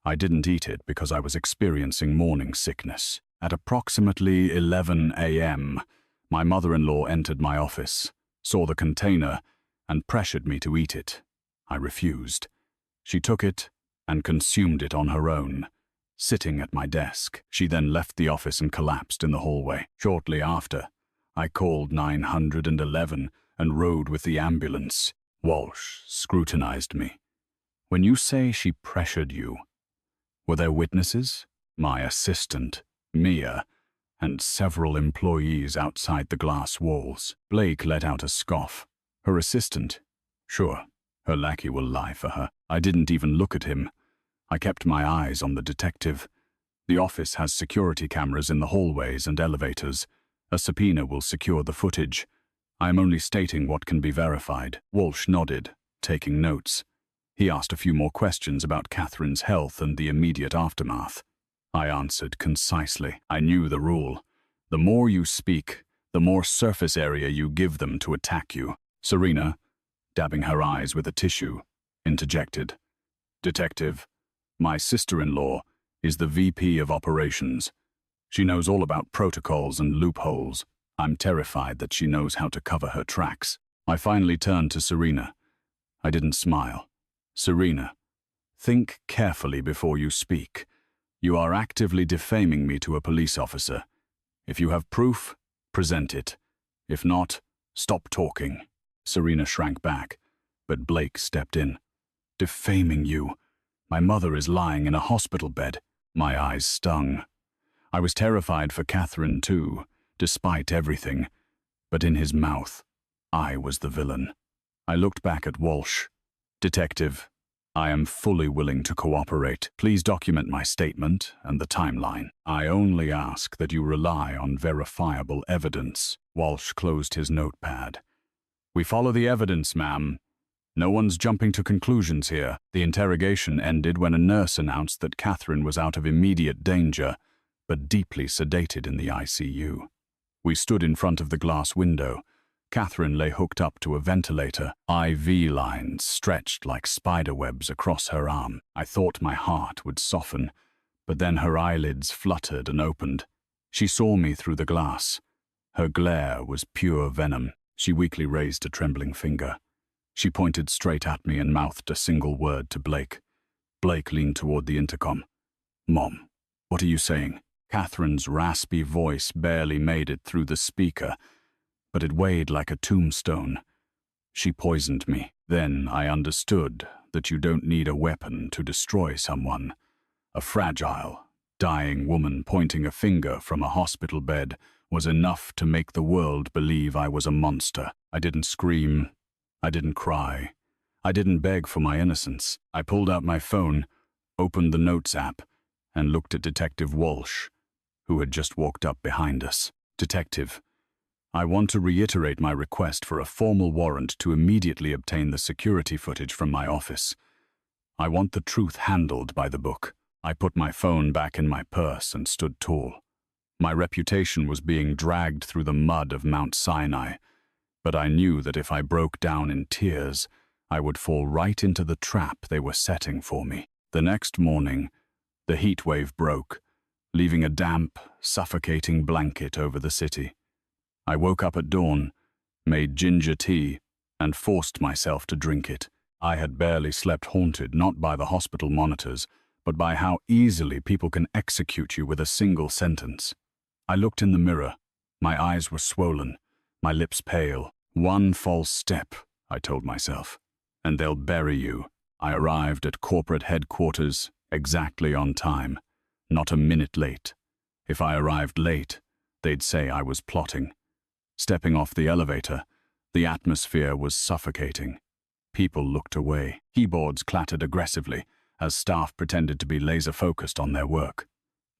I didn't eat it because I was experiencing morning sickness. At approximately 11 a.m., my mother-in-law entered my office, saw the container, and pressured me to eat it. I refused. She took it and consumed it on her own, sitting at my desk. She then left the office and collapsed in the hallway. Shortly after, I called 911 and rode with the ambulance." Walsh scrutinized me. "When you say she pressured you, were there witnesses?" "My assistant, Mia, and several employees outside the glass walls." Blake let out a scoff. "Her assistant? Sure, her lackey will lie for her." I didn't even look at him. I kept my eyes on the detective. The office has security cameras in the hallways and elevators. A subpoena will secure the footage. I am only stating what can be verified." Walsh nodded, taking notes. He asked a few more questions about Catherine's health and the immediate aftermath. I answered concisely. I knew the rule. The more you speak, the more surface area you give them to attack you. Serena, dabbing her eyes with a tissue, interjected. "Detective, my sister-in-law is the VP of operations. She knows all about protocols and loopholes. I'm terrified that she knows how to cover her tracks." I finally turned to Serena. I didn't smile. "Serena, think carefully before you speak. You are actively defaming me to a police officer. If you have proof, present it. If not, stop talking." Serena shrank back, but Blake stepped in. "Defaming you? My mother is lying in a hospital bed." My eyes stung. I was terrified for Catherine too, despite everything, but in his mouth, I was the villain. I looked back at Walsh. "Detective, I am fully willing to cooperate. Please document my statement and the timeline. I only ask that you rely on verifiable evidence." Walsh closed his notepad. "We follow the evidence, ma'am. No one's jumping to conclusions here." The interrogation ended when a nurse announced that Catherine was out of immediate danger, but deeply sedated in the ICU. We stood in front of the glass window. Catherine lay hooked up to a ventilator, IV lines stretched like spiderwebs across her arm. I thought my heart would soften, but then her eyelids fluttered and opened. She saw me through the glass. Her glare was pure venom. She weakly raised a trembling finger. She pointed straight at me and mouthed a single word to Blake. Blake leaned toward the intercom. "Mom, what are you saying?" Catherine's raspy voice barely made it through the speaker, but it weighed like a tombstone. "She poisoned me. Then I understood that you don't need a weapon to destroy someone. A fragile, dying woman pointing a finger from a hospital bed was enough to make the world believe I was a monster." I didn't scream. I didn't cry. I didn't beg for my innocence. I pulled out my phone, opened the Notes app, and looked at Detective Walsh, who had just walked up behind us. "Detective, I want to reiterate my request for a formal warrant to immediately obtain the security footage from my office. I want the truth handled by the book." I put my phone back in my purse and stood tall. My reputation was being dragged through the mud of Mount Sinai, but I knew that if I broke down in tears, I would fall right into the trap they were setting for me. The next morning, the heat wave broke, leaving a damp, suffocating blanket over the city. I woke up at dawn, made ginger tea, and forced myself to drink it. I had barely slept, haunted not by the hospital monitors, but by how easily people can execute you with a single sentence. I looked in the mirror. My eyes were swollen, my lips pale. One false step, I told myself, and they'll bury you. I arrived at corporate headquarters exactly on time, not a minute late. If I arrived late, they'd say I was plotting. Stepping off the elevator, the atmosphere was suffocating. People looked away. Keyboards clattered aggressively as staff pretended to be laser-focused on their work.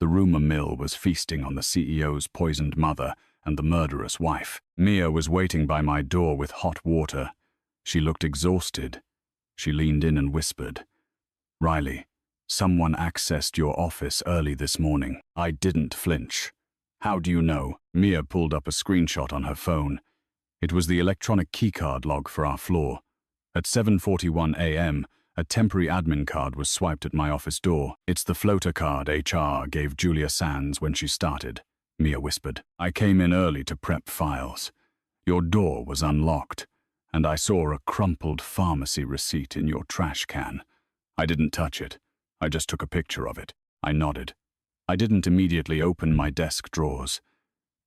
The rumor mill was feasting on the CEO's poisoned mother and the murderous wife. Mia was waiting by my door with hot water. She looked exhausted. She leaned in and whispered, "Riley, someone accessed your office early this morning." I didn't flinch. "How do you know?" Mia pulled up a screenshot on her phone. It was the electronic keycard log for our floor. At 7:41 a.m., a temporary admin card was swiped at my office door. "It's the floater card HR gave Julia Sands when she started," Mia whispered. "I came in early to prep files. Your door was unlocked, and I saw a crumpled pharmacy receipt in your trash can. I didn't touch it. I just took a picture of it." I nodded. I didn't immediately open my desk drawers.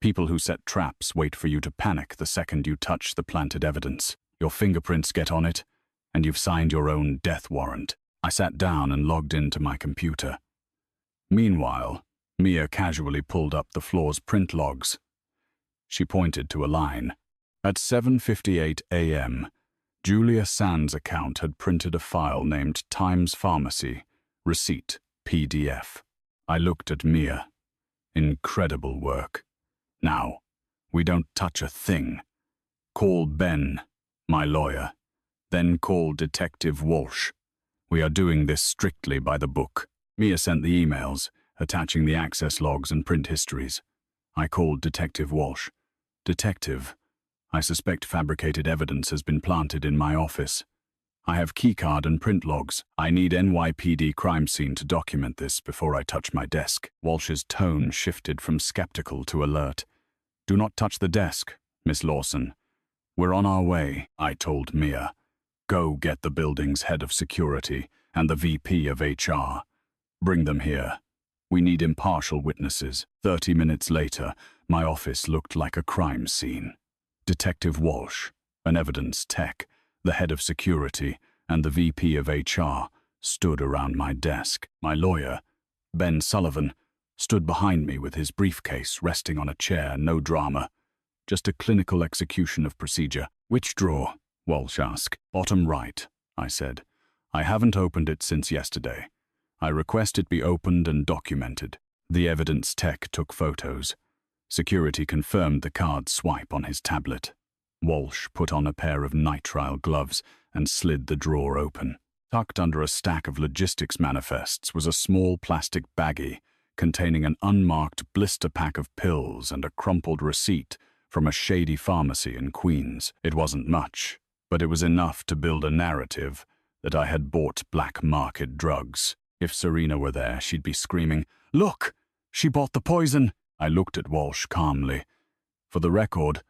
People who set traps wait for you to panic the second you touch the planted evidence. Your fingerprints get on it, and you've signed your own death warrant. I sat down and logged into my computer. Meanwhile, Mia casually pulled up the floor's print logs. She pointed to a line. At 7:58 a.m., Julia Sands' account had printed a file named Times Pharmacy, Receipt, PDF. I looked at Mia. Incredible work. Now, we don't touch a thing. Call Ben, my lawyer. Then call Detective Walsh. We are doing this strictly by the book. Mia sent the emails, attaching the access logs and print histories. I called Detective Walsh. "Detective, I suspect fabricated evidence has been planted in my office. I have keycard and print logs. I need NYPD crime scene to document this before I touch my desk." Walsh's tone shifted from skeptical to alert. "Do not touch the desk, Miss Lawson. We're on our way," I told Mia. "Go get the building's head of security and the VP of HR. Bring them here. We need impartial witnesses." 30 minutes later, my office looked like a crime scene. Detective Walsh, an evidence tech, the head of security, and the VP of HR stood around my desk. My lawyer, Ben Sullivan, stood behind me with his briefcase resting on a chair. No drama, just a clinical execution of procedure. "Which drawer?" Walsh asked. "Bottom right," I said. "I haven't opened it since yesterday. I request it be opened and documented." The evidence tech took photos. Security confirmed the card swipe on his tablet. Walsh put on a pair of nitrile gloves and slid the drawer open. Tucked under a stack of logistics manifests was a small plastic baggie containing an unmarked blister pack of pills and a crumpled receipt from a shady pharmacy in Queens. It wasn't much, but it was enough to build a narrative that I had bought black market drugs. If Serena were there, she'd be screaming, "Look! She bought the poison!" I looked at Walsh calmly. "For the record,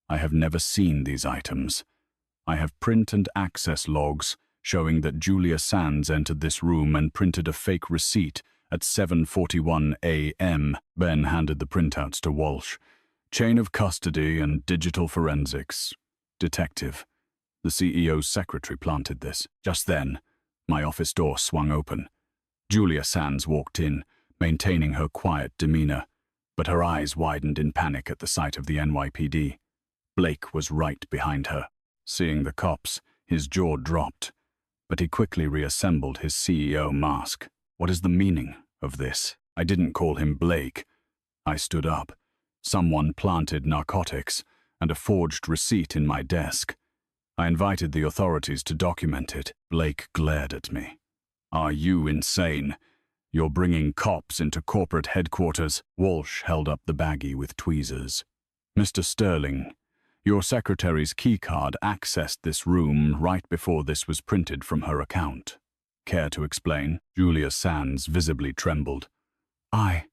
I have never seen these items. I have print and access logs showing that Julia Sands entered this room and printed a fake receipt at 7:41 a.m. Ben handed the printouts to Walsh. "Chain of custody and digital forensics. Detective." The CEO's secretary planted this. Just then, my office door swung open. Julia Sands walked in, maintaining her quiet demeanor, but her eyes widened in panic at the sight of the NYPD. Blake was right behind her. Seeing the cops, his jaw dropped, but he quickly reassembled his CEO mask. "What is the meaning of this?" I didn't call him Blake. I stood up. Someone planted narcotics and a forged receipt in my desk. I invited the authorities to document it. Blake glared at me. "Are you insane? You're bringing cops into corporate headquarters. Walsh held up the baggie with tweezers. Mr. Sterling, your secretary's keycard accessed this room right before this was printed from her account. Care to explain? Julia Sands visibly trembled. I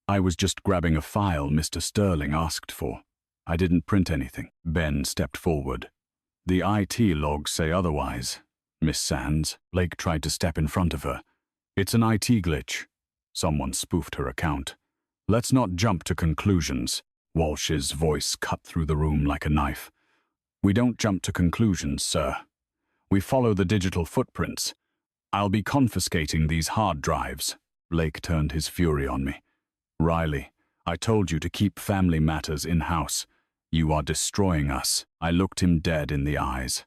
was just grabbing a file Mr. Sterling asked for. I didn't print anything. Ben stepped forward. The IT logs say otherwise, Miss Sands. Blake tried to step in front of her. It's an IT glitch. Someone spoofed her account. Let's not jump to conclusions. Walsh's voice cut through the room like a knife. We don't jump to conclusions, sir. We follow the digital footprints. I'll be confiscating these hard drives. Blake turned his fury on me. Riley, I told you to keep family matters in-house. You are destroying us. I looked him dead in the eyes.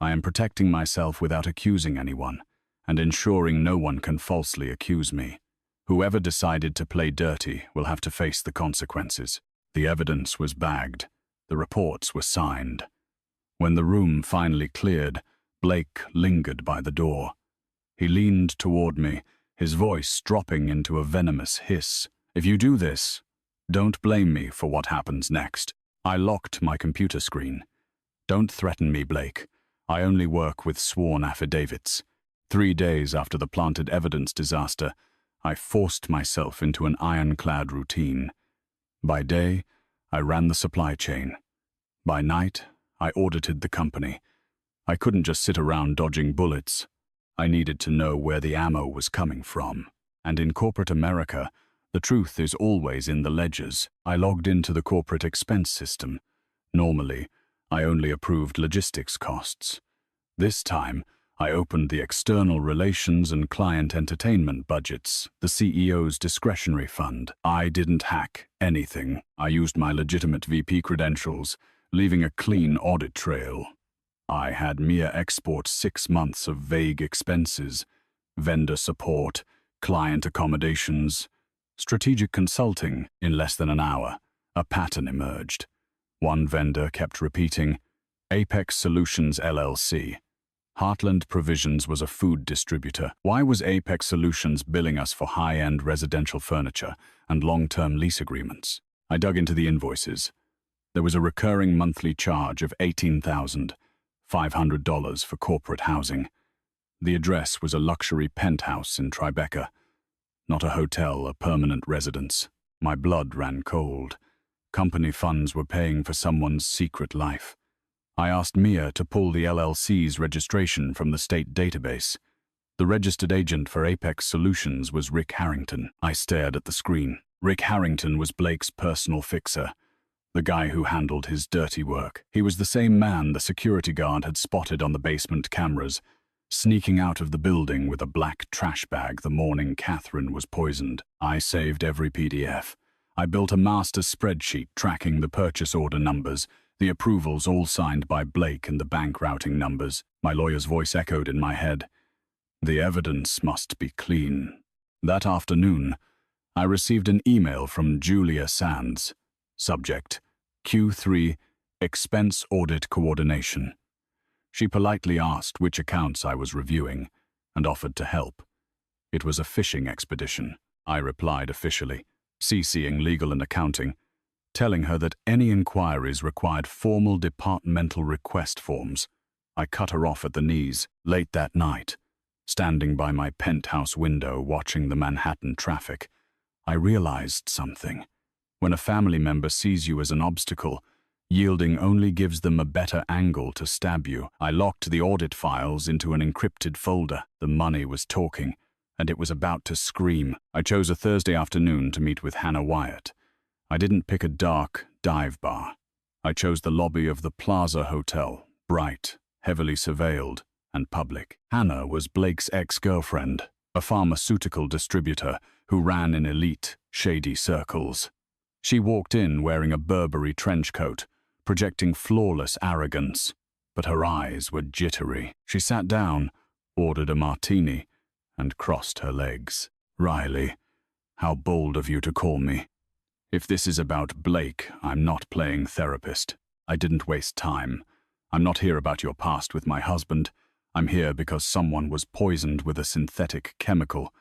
I am protecting myself without accusing anyone, and ensuring no one can falsely accuse me. Whoever decided to play dirty will have to face the consequences. The evidence was bagged. The reports were signed. When the room finally cleared, Blake lingered by the door. He leaned toward me, his voice dropping into a venomous hiss. If you do this, don't blame me for what happens next. I locked my computer screen. Don't threaten me, Blake. I only work with sworn affidavits. 3 days after the planted evidence disaster, I forced myself into an ironclad routine. By day, I ran the supply chain. By night, I audited the company. I couldn't just sit around dodging bullets. I needed to know where the ammo was coming from. And in corporate America, the truth is always in the ledgers. I logged into the corporate expense system. Normally, I only approved logistics costs. This time, I opened the external relations and client entertainment budgets, the CEO's discretionary fund. I didn't hack anything. I used my legitimate VP credentials, leaving a clean audit trail. I had Mia export 6 months of vague expenses, vendor support, client accommodations, strategic consulting. In less than an hour, a pattern emerged. One vendor kept repeating, Apex Solutions LLC. Heartland Provisions was a food distributor. Why was Apex Solutions billing us for high-end residential furniture and long-term lease agreements? I dug into the invoices. There was a recurring monthly charge of $18,500 for corporate housing. The address was a luxury penthouse in Tribeca. Not a hotel, a permanent residence. My blood ran cold. Company funds were paying for someone's secret life. I asked Mia to pull the LLC's registration from the state database. The registered agent for Apex Solutions was Rick Harrington. I stared at the screen. Rick Harrington was Blake's personal fixer, the guy who handled his dirty work. He was the same man the security guard had spotted on the basement cameras, sneaking out of the building with a black trash bag the morning Catherine was poisoned. I saved every PDF. I built a master spreadsheet tracking the purchase order numbers, the approvals all signed by Blake and the bank routing numbers. My lawyer's voice echoed in my head. The evidence must be clean. That afternoon, I received an email from Julia Sands. Subject, Q3, Expense Audit Coordination. She politely asked which accounts I was reviewing and offered to help. It was a fishing expedition. I replied officially, CCing legal and accounting, telling her that any inquiries required formal departmental request forms. I cut her off at the knees. Late that night, standing by my penthouse window watching the Manhattan traffic, I realized something. When a family member sees you as an obstacle, yielding only gives them a better angle to stab you. I locked the audit files into an encrypted folder. The money was talking, and it was about to scream. I chose a Thursday afternoon to meet with Hannah Wyatt. I didn't pick a dark dive bar. I chose the lobby of the Plaza Hotel, bright, heavily surveilled, and public. Hannah was Blake's ex-girlfriend, a pharmaceutical distributor who ran in elite, shady circles. She walked in wearing a Burberry trench coat, projecting flawless arrogance, but her eyes were jittery. She sat down, ordered a martini, and crossed her legs. Riley, how bold of you to call me. If this is about Blake, I'm not playing therapist. I didn't waste time. I'm not here about your past with my husband. I'm here because someone was poisoned with a synthetic chemical.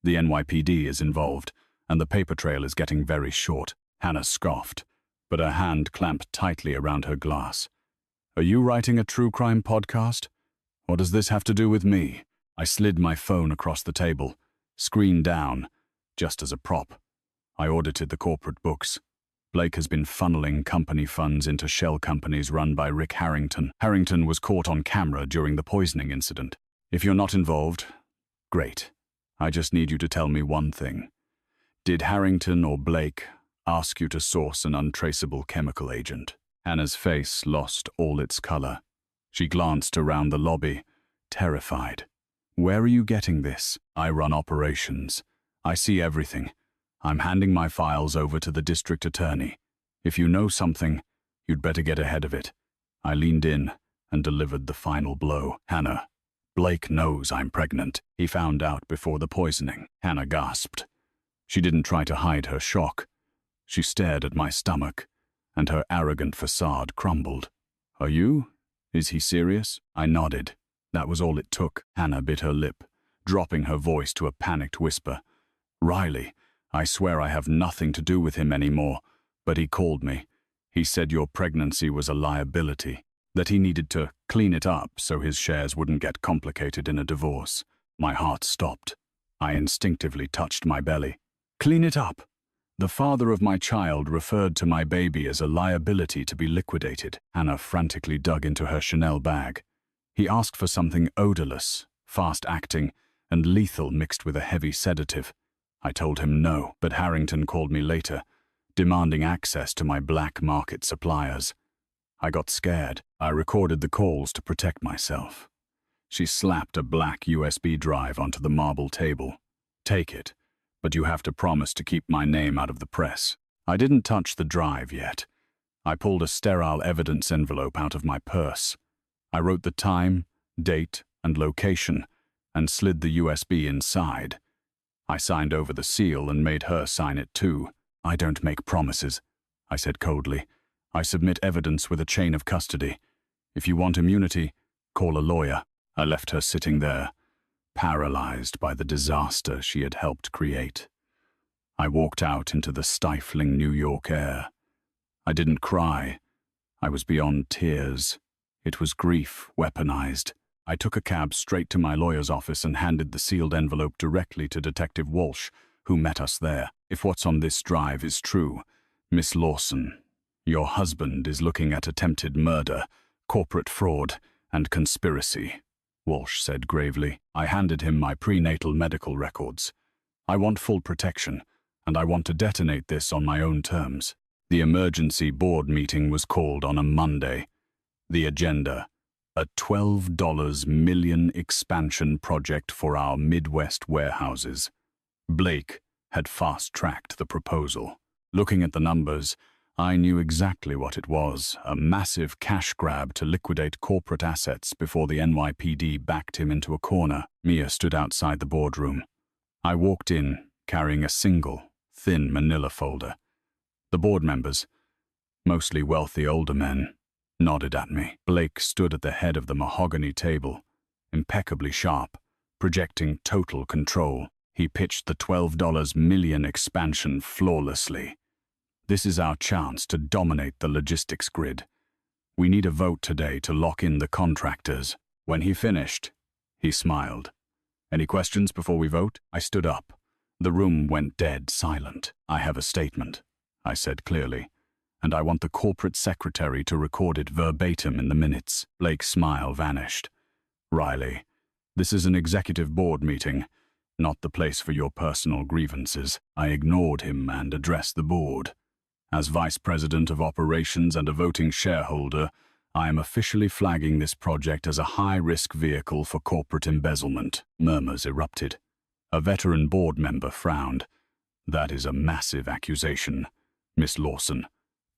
The NYPD is involved, and the paper trail is getting very short. Hannah scoffed, but her hand clamped tightly around her glass. Are you writing a true crime podcast? What does this have to do with me? I slid my phone across the table, screen down, just as a prop. I audited the corporate books. Blake has been funneling company funds into shell companies run by Rick Harrington. Harrington was caught on camera during the poisoning incident. If you're not involved, great. I just need you to tell me one thing. Did Harrington or Blake ask you to source an untraceable chemical agent? Hannah's face lost all its color. She glanced around the lobby, terrified. Where are you getting this? I run operations. I see everything. I'm handing my files over to the district attorney. If you know something, you'd better get ahead of it. I leaned in and delivered the final blow. Hannah, Blake knows I'm pregnant. He found out before the poisoning. Hannah gasped. She didn't try to hide her shock. She stared at my stomach, and her arrogant facade crumbled. Are you? Is he serious? I nodded. That was all it took. Hannah bit her lip, dropping her voice to a panicked whisper. Riley, I swear I have nothing to do with him anymore, but he called me. He said your pregnancy was a liability, that he needed to clean it up so his shares wouldn't get complicated in a divorce. My heart stopped. I instinctively touched my belly. Clean it up? The father of my child referred to my baby as a liability to be liquidated. Hannah frantically dug into her Chanel bag. He asked for something odorless, fast-acting, and lethal mixed with a heavy sedative. I told him no, but Harrington called me later, demanding access to my black market suppliers. I got scared. I recorded the calls to protect myself. She slapped a black USB drive onto the marble table. Take it, but you have to promise to keep my name out of the press. I didn't touch the drive yet. I pulled a sterile evidence envelope out of my purse. I wrote the time, date, and location, and slid the USB inside. I signed over the seal and made her sign it too. I don't make promises, I said coldly. I submit evidence with a chain of custody. If you want immunity, call a lawyer. I left her sitting there, paralyzed by the disaster she had helped create. I walked out into the stifling New York air. I didn't cry. I was beyond tears. It was grief weaponized. I took a cab straight to my lawyer's office and handed the sealed envelope directly to Detective Walsh, who met us there. If what's on this drive is true, Miss Lawson, your husband is looking at attempted murder, corporate fraud, and conspiracy, Walsh said gravely. I handed him my prenatal medical records. I want full protection, and I want to detonate this on my own terms. The emergency board meeting was called on a Monday. The agenda: a $12 million expansion project for our Midwest warehouses. Blake had fast-tracked the proposal. Looking at the numbers, I knew exactly what it was, a massive cash grab to liquidate corporate assets before the NYPD backed him into a corner. Mia stood outside the boardroom. I walked in, carrying a single, thin manila folder. The board members, mostly wealthy older men, nodded at me. Blake stood at the head of the mahogany table, impeccably sharp, projecting total control. He pitched the $12 million expansion flawlessly. This is our chance to dominate the logistics grid. We need a vote today to lock in the contractors. When he finished, he smiled. Any questions before we vote? I stood up. The room went dead silent. I have a statement, I said clearly, and I want the corporate secretary to record it verbatim in the minutes. Blake's smile vanished. Riley, this is an executive board meeting, not the place for your personal grievances. I ignored him and addressed the board. As Vice President of Operations and a voting shareholder, I am officially flagging this project as a high-risk vehicle for corporate embezzlement. Murmurs erupted. A veteran board member frowned. That is a massive accusation, Miss Lawson.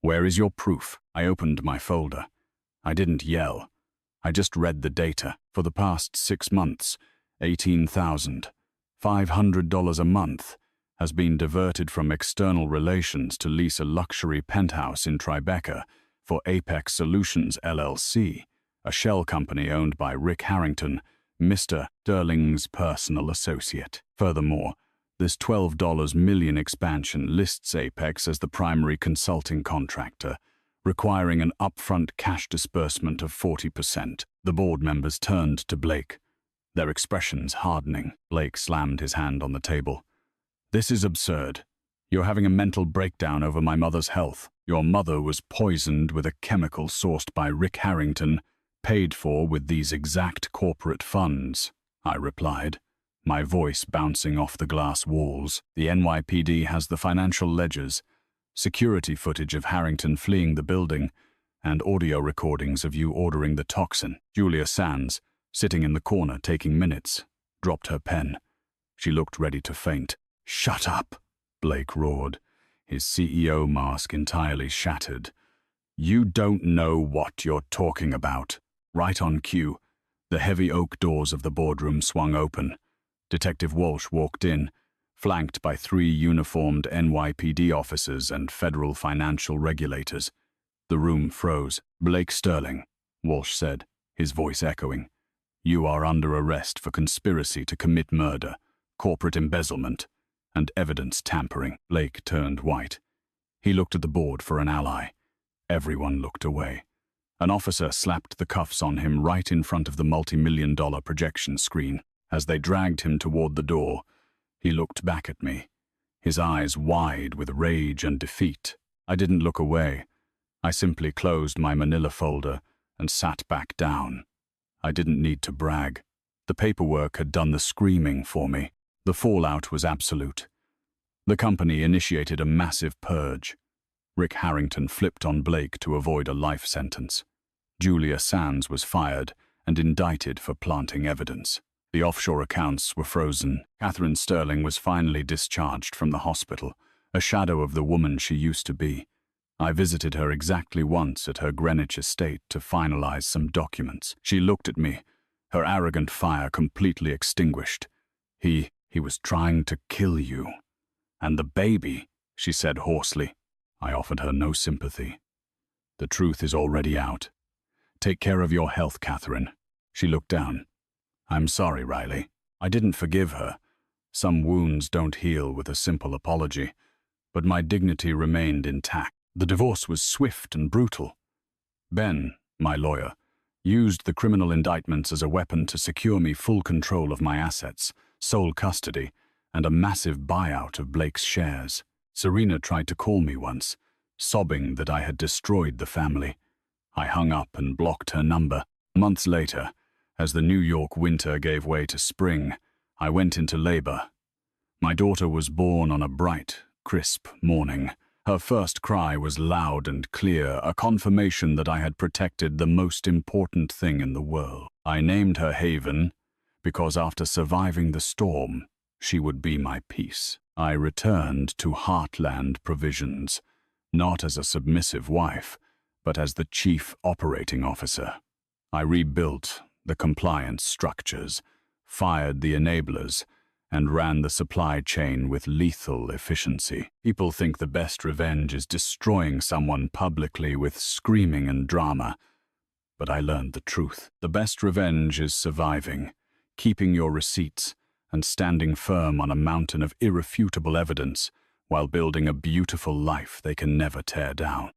Where is your proof? I opened my folder. I didn't yell. I just read the data. For the past 6 months, $18,500 a month has been diverted from external relations to lease a luxury penthouse in Tribeca for Apex Solutions LLC, a shell company owned by Rick Harrington, Mr. Sterling's personal associate. Furthermore, This $12 million expansion lists Apex as the primary consulting contractor, requiring an upfront cash disbursement of 40%. The board members turned to Blake, their expressions hardening. Blake slammed his hand on the table. "This is absurd. You're having a mental breakdown over my mother's health. Your mother was poisoned with a chemical sourced by Rick Harrington, paid for with these exact corporate funds," I replied, my voice bouncing off the glass walls. "The NYPD has the financial ledgers, security footage of Harrington fleeing the building, and audio recordings of you ordering the toxin." Julia Sands, sitting in the corner taking minutes, dropped her pen. She looked ready to faint. "Shut up," Blake roared, his CEO mask entirely shattered. "You don't know what you're talking about." Right on cue, the heavy oak doors of the boardroom swung open. Detective Walsh walked in, flanked by 3 uniformed NYPD officers and federal financial regulators. The room froze. "Blake Sterling," Walsh said, his voice echoing. "You are under arrest for conspiracy to commit murder, corporate embezzlement, and evidence tampering." Blake turned white. He looked at the board for an ally. Everyone looked away. An officer slapped the cuffs on him right in front of the multi-million-dollar projection screen. As they dragged him toward the door, he looked back at me, his eyes wide with rage and defeat. I didn't look away. I simply closed my manila folder and sat back down. I didn't need to brag. The paperwork had done the screaming for me. The fallout was absolute. The company initiated a massive purge. Rick Harrington flipped on Blake to avoid a life sentence. Julia Sands was fired and indicted for planting evidence. The offshore accounts were frozen. Catherine Sterling was finally discharged from the hospital, a shadow of the woman she used to be. I visited her exactly once at her Greenwich estate to finalize some documents. She looked at me, her arrogant fire completely extinguished. He was trying to kill you. And the baby," she said hoarsely. I offered her no sympathy. "The truth is already out. Take care of your health, Catherine." She looked down. "I'm sorry, Riley. I didn't forgive her. Some wounds don't heal with a simple apology, but my dignity remained intact. The divorce was swift and brutal. Ben, my lawyer, used the criminal indictments as a weapon to secure me full control of my assets, sole custody, and a massive buyout of Blake's shares. Serena tried to call me once, sobbing that I had destroyed the family. I hung up and blocked her number. Months later, as the New York winter gave way to spring, I went into labor. My daughter was born on a bright, crisp morning. Her first cry was loud and clear, a confirmation that I had protected the most important thing in the world. I named her Haven because after surviving the storm, she would be my peace. I returned to Heartland Provisions, not as a submissive wife, but as the chief operating officer. I rebuilt the compliance structures, fired the enablers, and ran the supply chain with lethal efficiency. People think the best revenge is destroying someone publicly with screaming and drama. But I learned the truth. The best revenge is surviving, keeping your receipts, and standing firm on a mountain of irrefutable evidence while building a beautiful life they can never tear down.